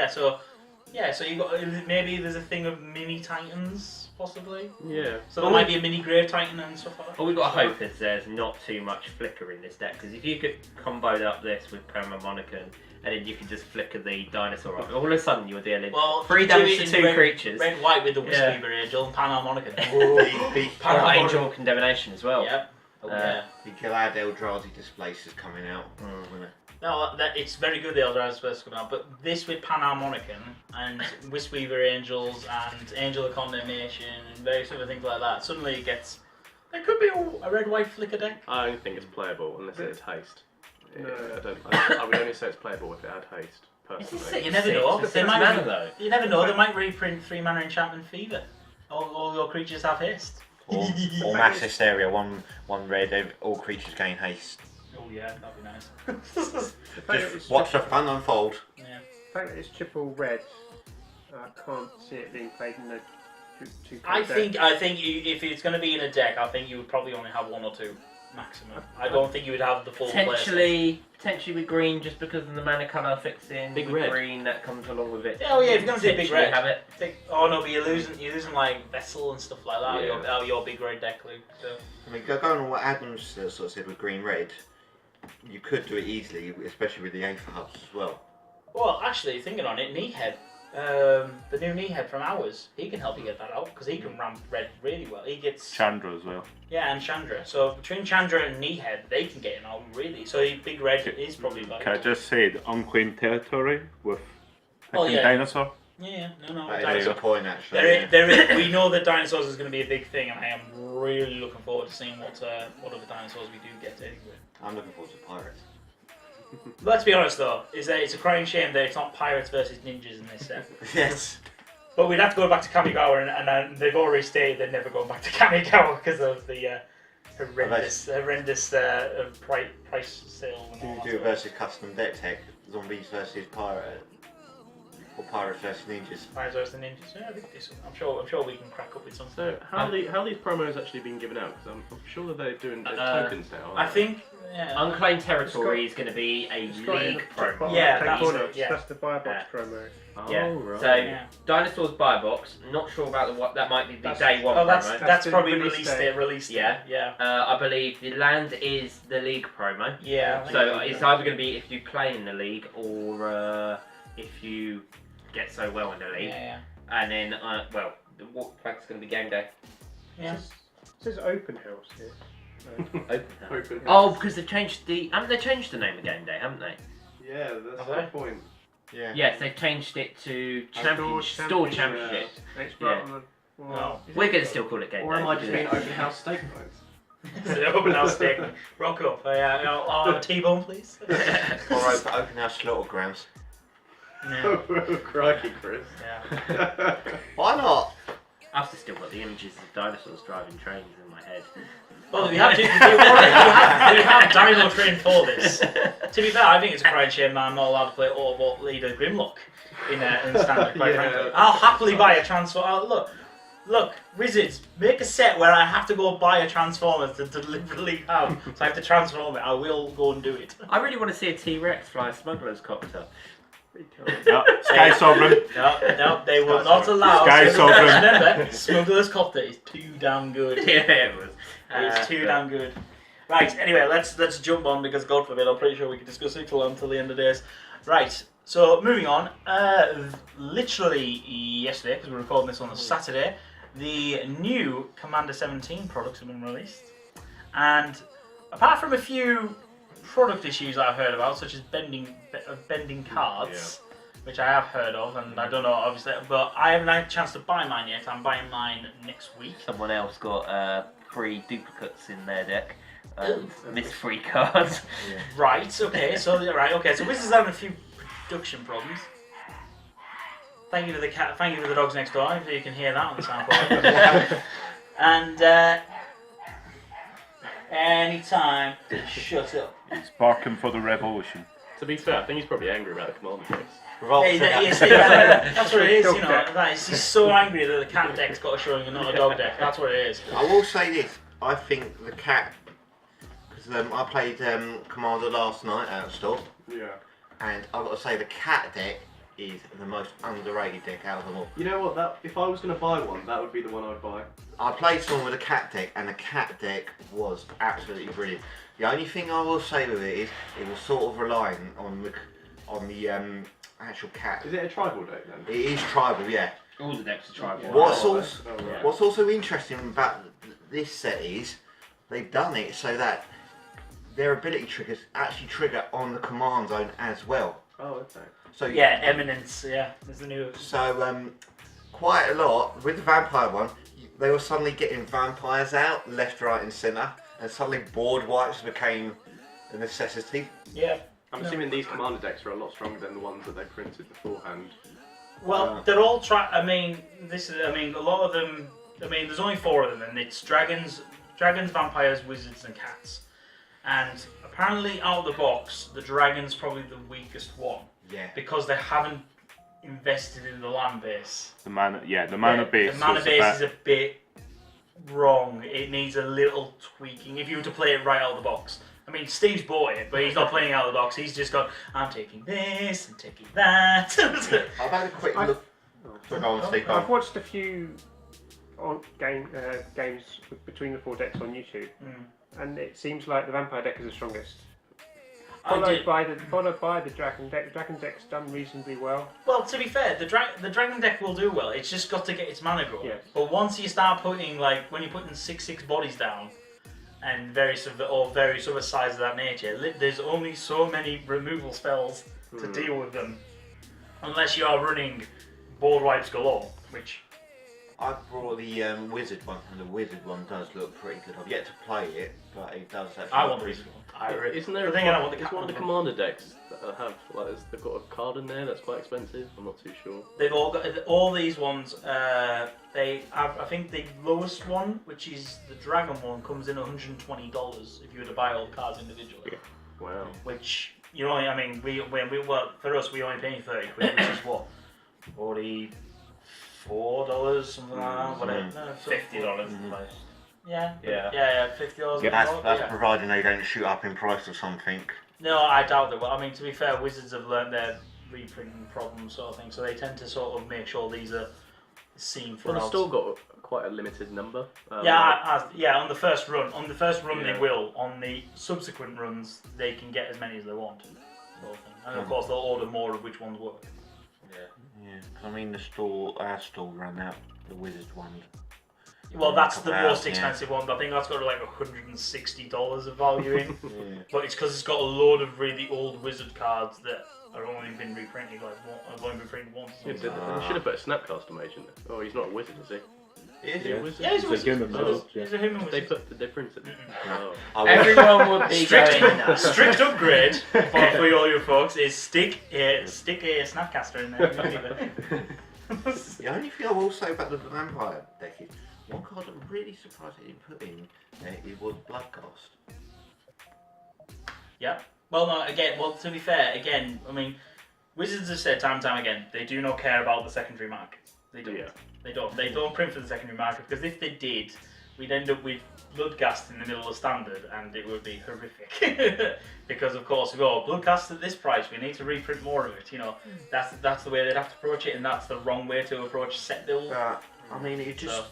Speaker 1: so you got maybe there's a thing of mini Titans possibly.
Speaker 2: Yeah.
Speaker 1: So there might be a mini Grave Titan and stuff like that.
Speaker 4: All we've got to hope is there's not too much flicker in this deck, because if you could combo up this with Permamonicon, and then you can just flicker the dinosaur up, all of a sudden you're dealing 3 damage to 2 creatures.
Speaker 1: Red white with the Whisper Angel and Panharmonicon.
Speaker 4: Panel Angel Condemnation as well.
Speaker 1: Yep.
Speaker 3: The Gilad Eldrazi Displacer's coming out.
Speaker 1: No, it's very good, the Eldrazi Displacer's coming out, but this with Panharmonicon and Wisweaver Angels and Angel of Condemnation and various other things like that, suddenly it gets. There could be a red-white flicker deck.
Speaker 2: I don't think it's playable unless it has haste. No. I would only say it's playable if it had haste. Personally.
Speaker 1: You never know.
Speaker 4: It's 6 mana though.
Speaker 1: You never know. They might reprint 3 mana Enchantment Fever. All your creatures have haste.
Speaker 3: Or Mass Hysteria, one red, all creatures gain haste.
Speaker 1: Oh yeah, that'd be nice.
Speaker 3: Just watch the fun unfold.
Speaker 1: Yeah.
Speaker 5: The fact that it's triple red, I can't see it being played in a 2
Speaker 1: I think if it's going to be in a deck, I think you would probably only have 1 or 2 maximum. I don't think you would have the full
Speaker 4: Potentially with green, just because of the mana colour fixed in.
Speaker 2: Big
Speaker 4: with
Speaker 2: red.
Speaker 4: Green that comes along with it.
Speaker 1: Oh yeah, if you're going to do big red,
Speaker 4: have it.
Speaker 1: Oh no, but you're losing like Vessel and stuff like that.
Speaker 2: Yeah.
Speaker 1: Your big red deck, Luke. So.
Speaker 3: I mean, going on what Adam's sort of said with green red, you could do it easily, especially with the Aether hubs as well.
Speaker 1: Well, actually, thinking on it, Kneehead, the new Kneehead from Ours, he can help you get that out because he can ramp red really well. He gets
Speaker 6: Chandra as well.
Speaker 1: Yeah, and Chandra. So between Chandra and Kneehead, they can get it out really. So big red is probably better.
Speaker 6: Can I just say the unclaimed territory with picking
Speaker 1: yeah.
Speaker 6: dinosaur?
Speaker 1: Yeah, no.
Speaker 3: That is a point, actually.
Speaker 1: We know that dinosaurs is going to be a big thing, and I am really looking forward to seeing what other dinosaurs we do get anyway.
Speaker 3: I'm looking forward to pirates.
Speaker 1: Let's be honest though, it's a crying shame that it's not pirates versus ninjas in this set.
Speaker 3: Yes.
Speaker 1: But we'd have to go back to Kamigawa, and they've already stated they're never going back to Kamigawa because of the horrendous price sale. And all
Speaker 3: Do
Speaker 1: that
Speaker 3: versus custom deck tech, zombies versus pirate, or pirates versus ninjas.
Speaker 1: Pirates versus ninjas. Yeah, I think this one. I'm sure we can crack up with something.
Speaker 2: So how are these promos actually being given out? Because I'm sure that they're doing tokens now.
Speaker 1: I think. Yeah.
Speaker 4: Unclaimed Territory is going to be a league promo.
Speaker 1: Yeah,
Speaker 5: that's the buy box promo.
Speaker 4: Yeah.
Speaker 2: Right.
Speaker 4: So Dinosaurs buy box. Not sure about what that might be the day one
Speaker 1: Oh,
Speaker 4: promo.
Speaker 1: that's probably
Speaker 5: release
Speaker 1: released.
Speaker 4: Yeah.
Speaker 1: Yeah.
Speaker 4: I believe the land is the league promo.
Speaker 1: Yeah.
Speaker 4: So it's either going to be if you play in the league or if you get so well in the league.
Speaker 1: Yeah.
Speaker 4: And then the walk flag's going to be game day.
Speaker 1: Yeah.
Speaker 5: It says open house here.
Speaker 2: Open.
Speaker 4: Oh, because they've changed haven't they changed the name of game day, haven't they?
Speaker 2: Yeah, that's
Speaker 1: Have
Speaker 2: the
Speaker 1: they?
Speaker 2: point.
Speaker 3: Yeah.
Speaker 4: Yes, they've changed it to store championship.
Speaker 1: No.
Speaker 4: We're going to still call it game
Speaker 2: Or
Speaker 4: day.
Speaker 2: am I just being open house steak nights?
Speaker 1: It's an open house steak. Rock up. T-bone, please.
Speaker 3: Or open house slaughtergrounds.
Speaker 1: Yeah.
Speaker 2: Crikey, Chris.
Speaker 1: Yeah.
Speaker 3: Why not?
Speaker 4: I've still got the images of dinosaurs driving trains in my head.
Speaker 1: Well, we have Dino Train for this. To be fair, I think it's a crying shame that I'm not allowed to play Autobot Leader Grimlock in standard, quite frankly. I'll happily buy a Transformer. Look, Wizards, make a set where I have to go buy a Transformer to deliberately have, so I have to transform it. I will go and do it.
Speaker 4: I really want to see a T-Rex fly a smuggler's copter.
Speaker 6: No, Sky Sovereign.
Speaker 1: No, they will not allow.
Speaker 6: Sky Sovereign.
Speaker 1: Remember, Smuggler's Copter is too damn good.
Speaker 4: Yeah, it was.
Speaker 1: It's too damn good. Right, anyway, let's jump on because God forbid, I'm pretty sure we can discuss Ixalan until the end of days. Right, so moving on. Literally yesterday, because we're recording this on a Saturday, the new Commander 17 products have been released. And apart from a few product issues I've heard about, such as bending cards, which I have heard of, and I don't know, obviously, but I haven't had a chance to buy mine yet. I'm buying mine next week.
Speaker 4: Someone else got 3 duplicates in their deck. Missed 3 cards.
Speaker 3: Yeah.
Speaker 1: Right. Okay. So Wizards having a few production problems. Thank you to the cat. Thank you to the dogs next door. If you can hear that on the soundboard. And anytime, shut up.
Speaker 6: He's barking for the revolution.
Speaker 2: To be fair, I think he's probably angry about the commander decks.
Speaker 1: That's what it is, you know. He's so angry that the cat deck's got a showing and not a dog deck. That's what it is.
Speaker 3: I will say this. I think the cat, because I played Commander last night out of store,
Speaker 2: Yeah.
Speaker 3: and I've got to say the cat deck is the most underrated deck out of them all.
Speaker 2: You know what? If I was going to buy one, that would be the one I'd buy.
Speaker 3: I played someone with a cat deck, and the cat deck was absolutely brilliant. The only thing I will say with it is it was sort of relying on the actual cat.
Speaker 2: Is it a tribal deck then?
Speaker 3: It is tribal, yeah.
Speaker 4: All the decks are tribal.
Speaker 3: What's also interesting about this set is they've done it so that their ability triggers actually trigger on the command zone as well.
Speaker 2: Oh, okay.
Speaker 3: So
Speaker 1: yeah, Eminence. Yeah, there's the new.
Speaker 3: So quite a lot with the vampire one. They were suddenly getting vampires out left, right, and centre, and suddenly board wipes became a necessity.
Speaker 1: Yeah.
Speaker 2: I'm assuming these commander decks are a lot stronger than the ones that they printed beforehand.
Speaker 1: Well, they're all a lot of them. There's only 4 of them, and it's dragons, vampires, wizards, and cats. And apparently, out of the box, the dragon's probably the weakest one.
Speaker 3: Yeah.
Speaker 1: Because they haven't invested in the land base.
Speaker 6: The mana base.
Speaker 1: The mana base is a bit wrong. It needs a little tweaking if you were to play it right out of the box. I mean, Steve's bought it, but he's not playing out of the box. He's just gone, I'm taking this and taking that.
Speaker 3: I've had a quick look.
Speaker 5: I've watched a few games between the 4 decks on YouTube, and it seems like the vampire deck is the strongest. Followed by the dragon deck. The dragon deck's done reasonably well.
Speaker 1: Well, to be fair, the dragon deck will do well. It's just got to get its mana going.
Speaker 5: Yes.
Speaker 1: But once you start putting, like, when you're putting 6/6 bodies down, and various other sides of that nature, there's only so many removal spells to deal with them, unless you are running board wipes galore, which...
Speaker 3: I brought the Wizard one, and the Wizard one does look pretty good. I've yet to play it, but it does actually.
Speaker 1: I want the Wizard one.
Speaker 2: Isn't there one of the commander decks that have they've got a card in there that's quite expensive? I'm not too sure.
Speaker 1: They've all got all these ones. They have, I think the lowest one, which is the Dragon one, comes in $120 if you were to buy all the cards individually.
Speaker 2: Yeah. Wow.
Speaker 1: Which I mean, for us we only pay 30 quid, which is what, $44, something like that. Whatever. No,
Speaker 4: $50 most.
Speaker 1: Yeah. $50.
Speaker 3: That's providing they don't shoot up in price or something.
Speaker 1: No, I doubt they will. I mean, to be fair, Wizards have learned their reprinting problems, sort of thing, so they tend to sort of make sure these are seen throughout.
Speaker 2: Well, they've still got quite a limited number.
Speaker 1: On the first run. On the first run, they will. On the subsequent runs, they can get as many as they want. Sort of thing. And of course, they'll order more of which ones work.
Speaker 3: Yeah. I mean, our store ran out the Wizard one.
Speaker 1: Well, that's the most expensive one. I think that's got like $160 of value in. But it's because it's got a load of really old Wizard cards that are only been reprinted have only been printed once.
Speaker 2: They should have put a Snapcaster Mage in there. Oh, he's not a wizard, is he?
Speaker 3: Is he a wizard?
Speaker 1: Yeah, he's a wizard.
Speaker 6: He's
Speaker 1: a human wizard.
Speaker 2: They put the difference in.
Speaker 4: Everyone would be
Speaker 1: strict upgrade for all you folks is stick a Snapcaster in there.
Speaker 3: The only thing I will say about the Vampire deck is one card I'm really surprised they didn't put in there, it was Bloodcast.
Speaker 1: Yeah. Well, no, to be fair, I mean, Wizards have said time and time again, they do not care about the secondary market. They don't.
Speaker 2: Yeah.
Speaker 1: They don't. They don't print for the secondary market, because if they did, we'd end up with Bloodcast in the middle of Standard, and it would be horrific. Because of course, Bloodcast at this price, we need to reprint more of it. That's the way they'd have to approach it, and that's the wrong way to approach set build.
Speaker 3: I mean, it just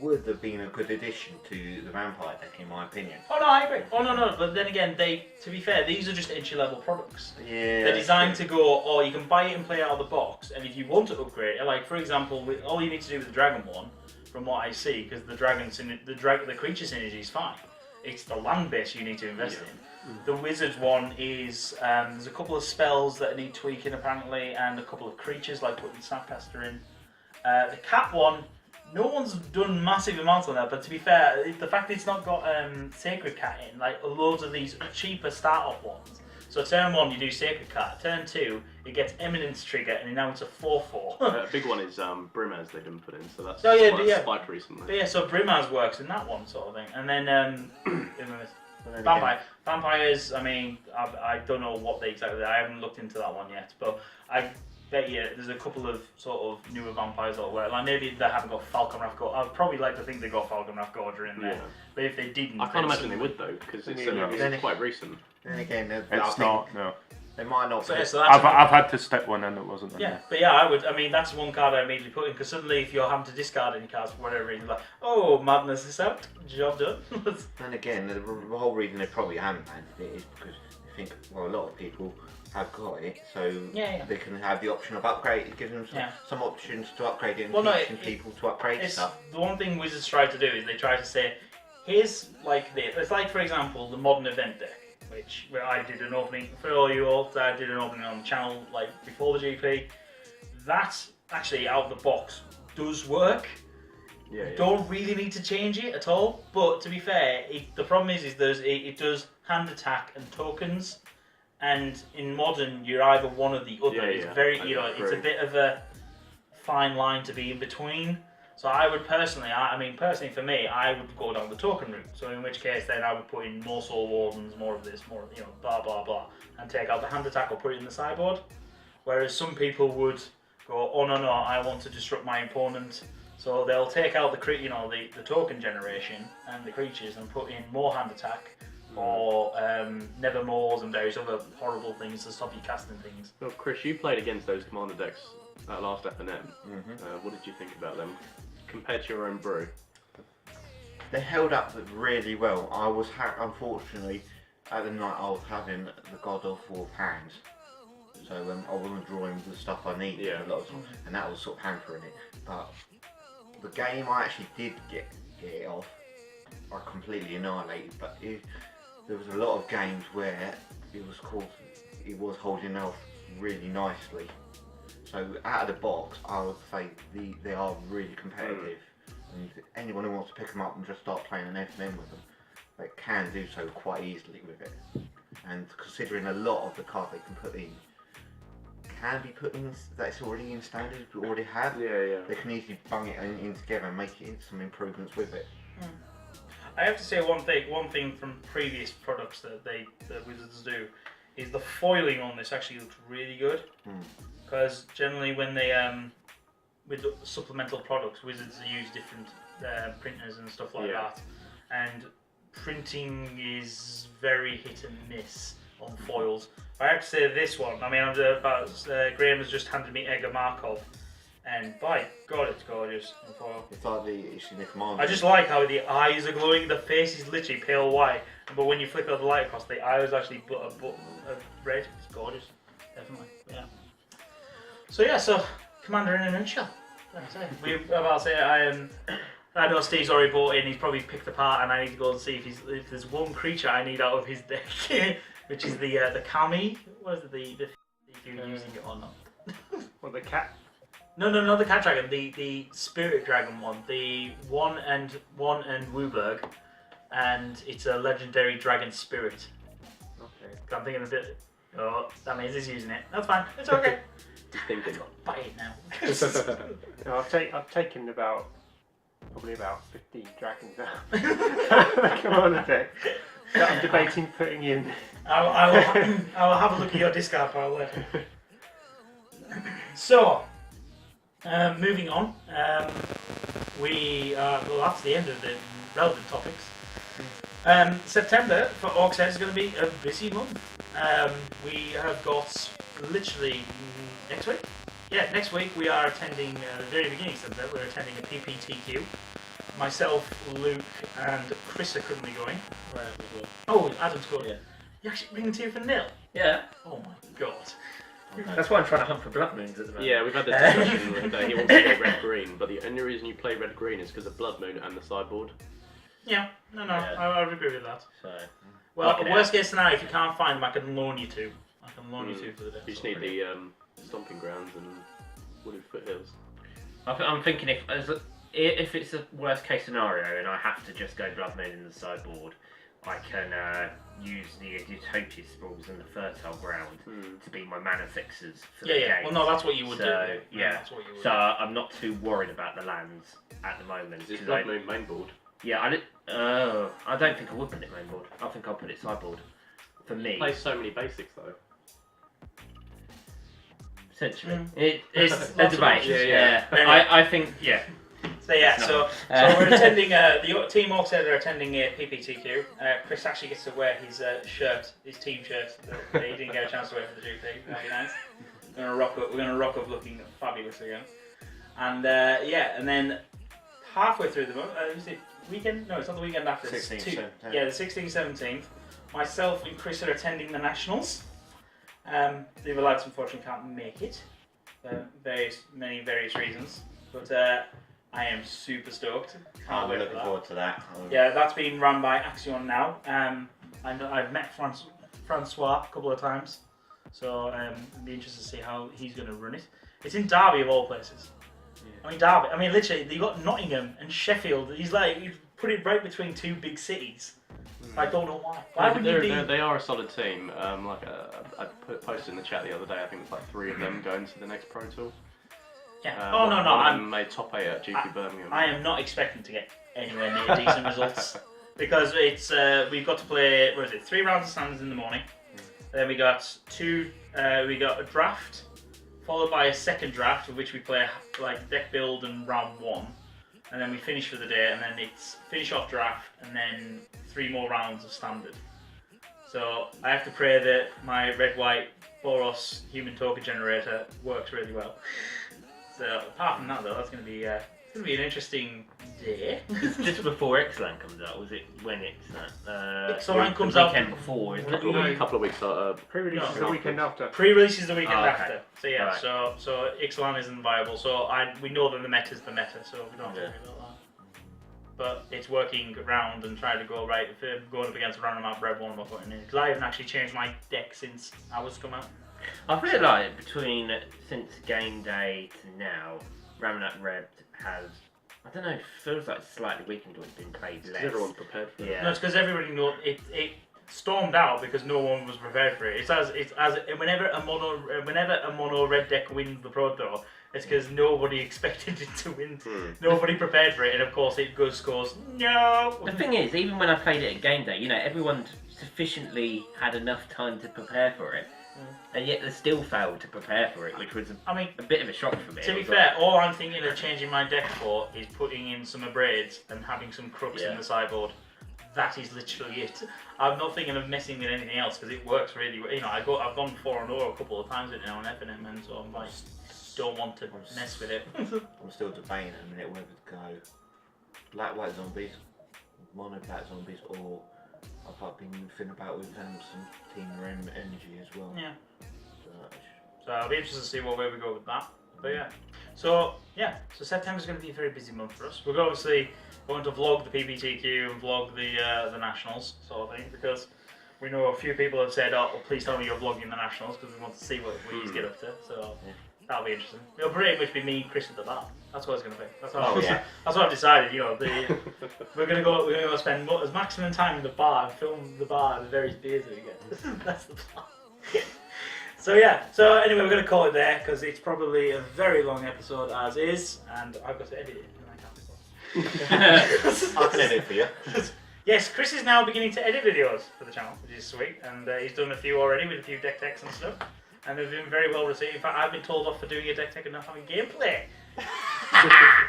Speaker 3: would have been a good addition to the Vampire deck, in my opinion.
Speaker 1: Oh no, I agree. Oh no, but then again, to be fair, these are just entry-level products.
Speaker 3: Yeah.
Speaker 1: They're designed to go, you can buy it and play it out of the box, and if you want to upgrade it, like for example, all you need to do with the Dragon one, from what I see, because the creature synergy is fine. It's the land base you need to invest in. The Wizards one is there's a couple of spells that need tweaking apparently, and a couple of creatures like putting Snapcaster in. The Cat one, no one's done massive amounts on that, but to be fair, the fact that it's not got Sacred Cat in, like loads of these cheaper start-off ones. So turn 1 you do Sacred Cat, turn 2 it gets Eminence Trigger, and now it's a 4/4.
Speaker 2: Big one is Brimaz they didn't put in, so that's spiked recently.
Speaker 1: But yeah, so Brimaz works in that one sort of thing, and then Vampires. I mean, I don't know what they exactly. I haven't looked into that one yet, but I bet you there's a couple of sort of newer vampires that work. Like maybe they haven't got Falcon Wrath Gorger. I'd probably like to think they got Falcon Wrath Gorger in there. Yeah. But if they didn't,
Speaker 2: I can't imagine they would though, because it's quite recent.
Speaker 3: Then again,
Speaker 6: it's not. No.
Speaker 3: They might not.
Speaker 1: So
Speaker 6: I've had to step one and it wasn't.
Speaker 1: Yeah, but yeah, I would. I mean, that's one card I immediately put in, because suddenly if you're having to discard any cards for whatever reason, like, oh, Madness is out, job done.
Speaker 3: And again, the whole reason they probably haven't banded it is because they think, well, a lot of people have got it, so they can have the option of upgrade. It gives them some options to upgrade it and teaching people to upgrade stuff. The
Speaker 1: one thing Wizards try to do is they try to say, here's like this. It's like, for example, the modern event deck, where I did an opening for all you all. I did an opening on the channel like before the GP. That actually out of the box does work. You don't really need to change it at all. But to be fair, the problem is it does hand attack and tokens. And in modern, you're either one or the other. It's very, it's a bit of a fine line to be in between. So I would personally, personally for me, I would go down the token route. So in which case, then I would put in more Soul Wardens, more of this, more, blah blah blah, and take out the hand attack or put it in the sideboard. Whereas some people would go, oh no, I want to disrupt my opponent. So they'll take out the token generation and the creatures and put in more hand attack. Or Nevermores and various other horrible things to stop you casting things.
Speaker 2: Well, Chris, you played against those commander decks at last FNM. What did you think about them compared to your own brew?
Speaker 3: They held up really well. I was unfortunately at the night I was having the God of War hands, so I wasn't drawing the stuff I needed a lot of time, and that was sort of hampering it. But the game I actually did get it off, I completely annihilated. But there was a lot of games where it was holding off really nicely. So out of the box, I would say they are really competitive. And anyone who wants to pick them up and just start playing an FM with them, they can do so quite easily with it. And considering a lot of the cards they can put in can be put in that's already in standard, we already have. They can easily bung it in together and make it some improvements with it.
Speaker 1: I have to say one thing from previous products that the Wizards do is the foiling on this actually looks really good. Because generally when they with supplemental products, Wizards use different printers and stuff like that, and printing is very hit and miss on foils. I have to say this one, I mean, Graham has just handed me Edgar Markov, and by God, it's gorgeous in foil.
Speaker 3: It's like the commander.
Speaker 1: I just like how the eyes are glowing, the face is literally pale white, but when you flicker the light across, the eye is actually red. It's gorgeous, definitely, yeah. So Commander in a nutshell. I know Steve's already bought in. He's probably picked apart, and I need to go and see if there's one creature I need out of his deck, which is the Kami. What is it? If you're using it or not?
Speaker 5: Well, the cat.
Speaker 1: No, the cat dragon. The spirit dragon one. The one and Wooburg, and it's a legendary dragon spirit.
Speaker 5: Okay.
Speaker 1: I'm thinking a bit. Oh, that means he's using it. That's fine. It's okay.
Speaker 2: Just thinking.
Speaker 1: Buy it now.
Speaker 5: No, I've taken probably about 15 dragons out. Come on, deck. That I'm debating putting in.
Speaker 1: I will have a look at your discard pile later. So, moving on. That's the end of the relevant topics. September for Orcs is going to be a busy month. We have got literally next week. Yeah, next week we are attending the very beginning of September. We're attending a PPTQ. Myself, Luke, and Chris are currently going. Oh, Adam's going. Yeah. You actually bringing 2 for nil?
Speaker 4: Yeah.
Speaker 1: Oh my god.
Speaker 4: That's why I'm trying to hunt for blood moons at the moment.
Speaker 2: Yeah, we've had this discussion that he wants to go red-green, but the only reason you play red-green is because of Blood Moon and the sideboard.
Speaker 1: Yeah, no,
Speaker 4: Yeah.
Speaker 1: I would agree with that.
Speaker 4: So,
Speaker 1: Well, worst case scenario, if you can't find them, I can loan you 2. I can loan you 2 for the day.
Speaker 2: You just need the Stomping Grounds and Wooded Foothills.
Speaker 4: I'm thinking if it's a worst case scenario and I have to just go Blood Moon in the sideboard, I can use the Utopia Sprawls and the Fertile Ground to be my mana fixers for the game.
Speaker 1: Well, no, that's what you would do.
Speaker 4: Yeah,
Speaker 1: that's what you would
Speaker 4: so I'm not too worried about the lands at the moment.
Speaker 2: Is Blood Moon main board?
Speaker 4: Yeah, I don't think I would put it main board. I think I'll put it sideboard. For me.
Speaker 2: You play so many basics though.
Speaker 4: Essentially. It's a debate.
Speaker 1: Yeah.
Speaker 4: I think, yeah.
Speaker 1: So we're attending, the Team Orcs are attending a PPTQ. Chris actually gets to wear his shirt, his team shirt that he didn't get a chance to wear for the GP. That'd be nice. We're gonna rock up looking fabulous again. And and then halfway through the month, is it weekend? No, it's not the weekend after.
Speaker 3: 16th,
Speaker 1: yeah, the 16th, 17th. Myself and Chris are attending the Nationals. The other lads unfortunately can't make it for various reasons. But I am super stoked.
Speaker 3: I'm looking forward to that.
Speaker 1: Yeah, that's been run by Axion now. I know I've met Francois a couple of times, so it'll be interesting to see how he's going to run it. It's in Derby of all places. Yeah. I mean Derby. I mean literally, you got Nottingham and Sheffield. He's put it right between 2 big cities. I don't know why. Why would you be?
Speaker 2: They are a solid I posted in the chat the other day. I think it's like 3 of them going to the next Pro Tour.
Speaker 1: Yeah.
Speaker 2: One of them made top 8 at GP Birmingham.
Speaker 1: I am not expecting to get anywhere near decent results because it's we've got to play 3 rounds of standards in the morning. Then we got we got a draft followed by a second draft in which we play like deck build and round 1, and then we finish for the day, and then it's finish off draft and then 3 more rounds of standard. So I have to pray that my red-white Boros human token generator works really well. So apart from that though, that's going to be an interesting day.
Speaker 4: Just before Ixalan comes out, was it when
Speaker 1: Ixalan comes out
Speaker 4: weekend before, isn't it?
Speaker 2: A couple of weeks later.
Speaker 5: Pre-release is the weekend after.
Speaker 1: Pre-release is the weekend after.
Speaker 4: Okay.
Speaker 1: So yeah,
Speaker 4: Right.
Speaker 1: so Ixalan isn't viable. So we know that the meta is the meta, so we don't have to worry about that. But it's working around and trying to go right. If I'm going up against a random amount, Red 1 I'm not putting in because I haven't actually changed my deck since ours come out.
Speaker 4: I feel like since game day to now, Ramonat Red has, I don't know, feels like slightly weakened or it's been played less.
Speaker 2: Everyone's prepared for it.
Speaker 1: Yeah. No, it's because everybody knows it stormed out because no one was prepared for it. It's as whenever a mono red deck wins the Pro Tour, it's because nobody expected it to win. Nobody prepared for it, and of course it scores. No.
Speaker 4: The thing is, even when I played it at game day, everyone sufficiently had enough time to prepare for it, and yet they still failed to prepare for it, which was a bit of a shock for me.
Speaker 1: To be fair, all I'm thinking of changing my deck for is putting in some Abrades and having some Crooks in the sideboard. That is literally it. I'm not thinking of messing with anything else because it works really well. I've gone 4-0 a couple of times with it now on FNM, and so I'm like, don't want to mess with it.
Speaker 3: I'm still debating at the minute whether to go black white zombies, mono black zombies, or I've been thinking about with some Team Rim energy as well.
Speaker 1: Yeah. So I'll be interested to see what way we go with that. But yeah. So September's going to be a very busy month for us. We're obviously going to vlog the PPTQ and vlog the Nationals sort of thing, because we know a few people have said, "Oh, well, please tell me you're vlogging the Nationals," because we want to see what we get up to. So that'll be interesting. It'll pretty much be me and Chris at the bar. That's what it's going to be. That's what I've decided. We're going to go spend maximum time in the bar and film the bar and the various beers that we get. That's the plan. So anyway, we're going to call it there because it's probably a very long episode as is, and I've got to edit it.
Speaker 3: I can edit for you.
Speaker 1: Yes, Chris is now beginning to edit videos for the channel, which is sweet, and he's done a few already with a few deck techs and stuff, and they've been very well received. In fact, I've been told off for doing a deck tech and not having gameplay.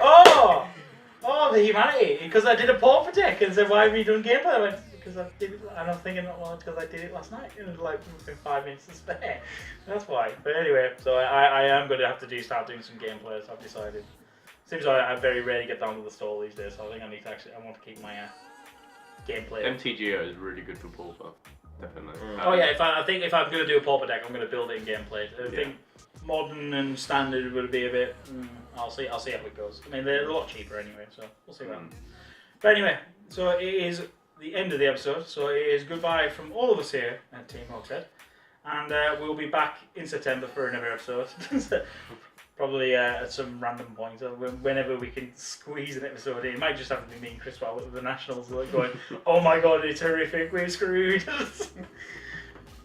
Speaker 1: Oh, the humanity! Because I did a pauper deck and said, "Why have you done gameplay?" I went, "Because I did it," and I'm thinking, "Well, because I did it last night." And like within 5 minutes to spare. That's why. But anyway, so I am going to have to start doing some gameplays. I've decided. Seems like I very rarely get down to the stall these days, so I think I want to keep my gameplay.
Speaker 2: MTGO is really good for pauper, definitely.
Speaker 1: Oh yeah, I think if I'm going to do a pauper deck, I'm going to build it in gameplay. I think modern and standard would be a bit. I'll see how it goes. I mean, they're a lot cheaper anyway, so we'll see what happens. But anyway, so it is the end of the episode. So it is goodbye from all of us here at Team Hogshead, and we'll be back in September for another episode. Probably at some random point, whenever we can squeeze an episode in. It might just have to be me and Chris while with the Nationals going, "Oh my god, it's horrific, we're screwed."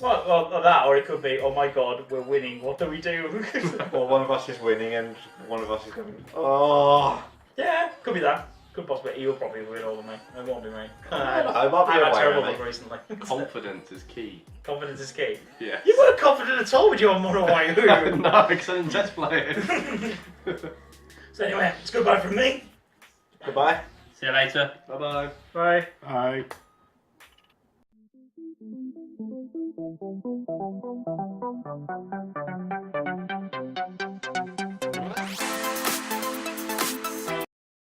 Speaker 1: Well, that, or it could be, "Oh my god, we're winning, what do we do?"
Speaker 3: Or one of us is winning and one of us is going, "Oh."
Speaker 1: Yeah, could be that. Could possibly. He'll probably win all of me. It won't be me.
Speaker 3: I've
Speaker 1: had terrible luck recently.
Speaker 2: Confidence is key.
Speaker 1: Confidence is key.
Speaker 2: Yeah.
Speaker 1: You weren't confident at all with your mono white hood.
Speaker 2: No, excellent test players.
Speaker 1: So anyway, it's goodbye from me.
Speaker 3: Goodbye.
Speaker 4: See you later.
Speaker 2: Bye-bye.
Speaker 5: Bye.
Speaker 6: Bye.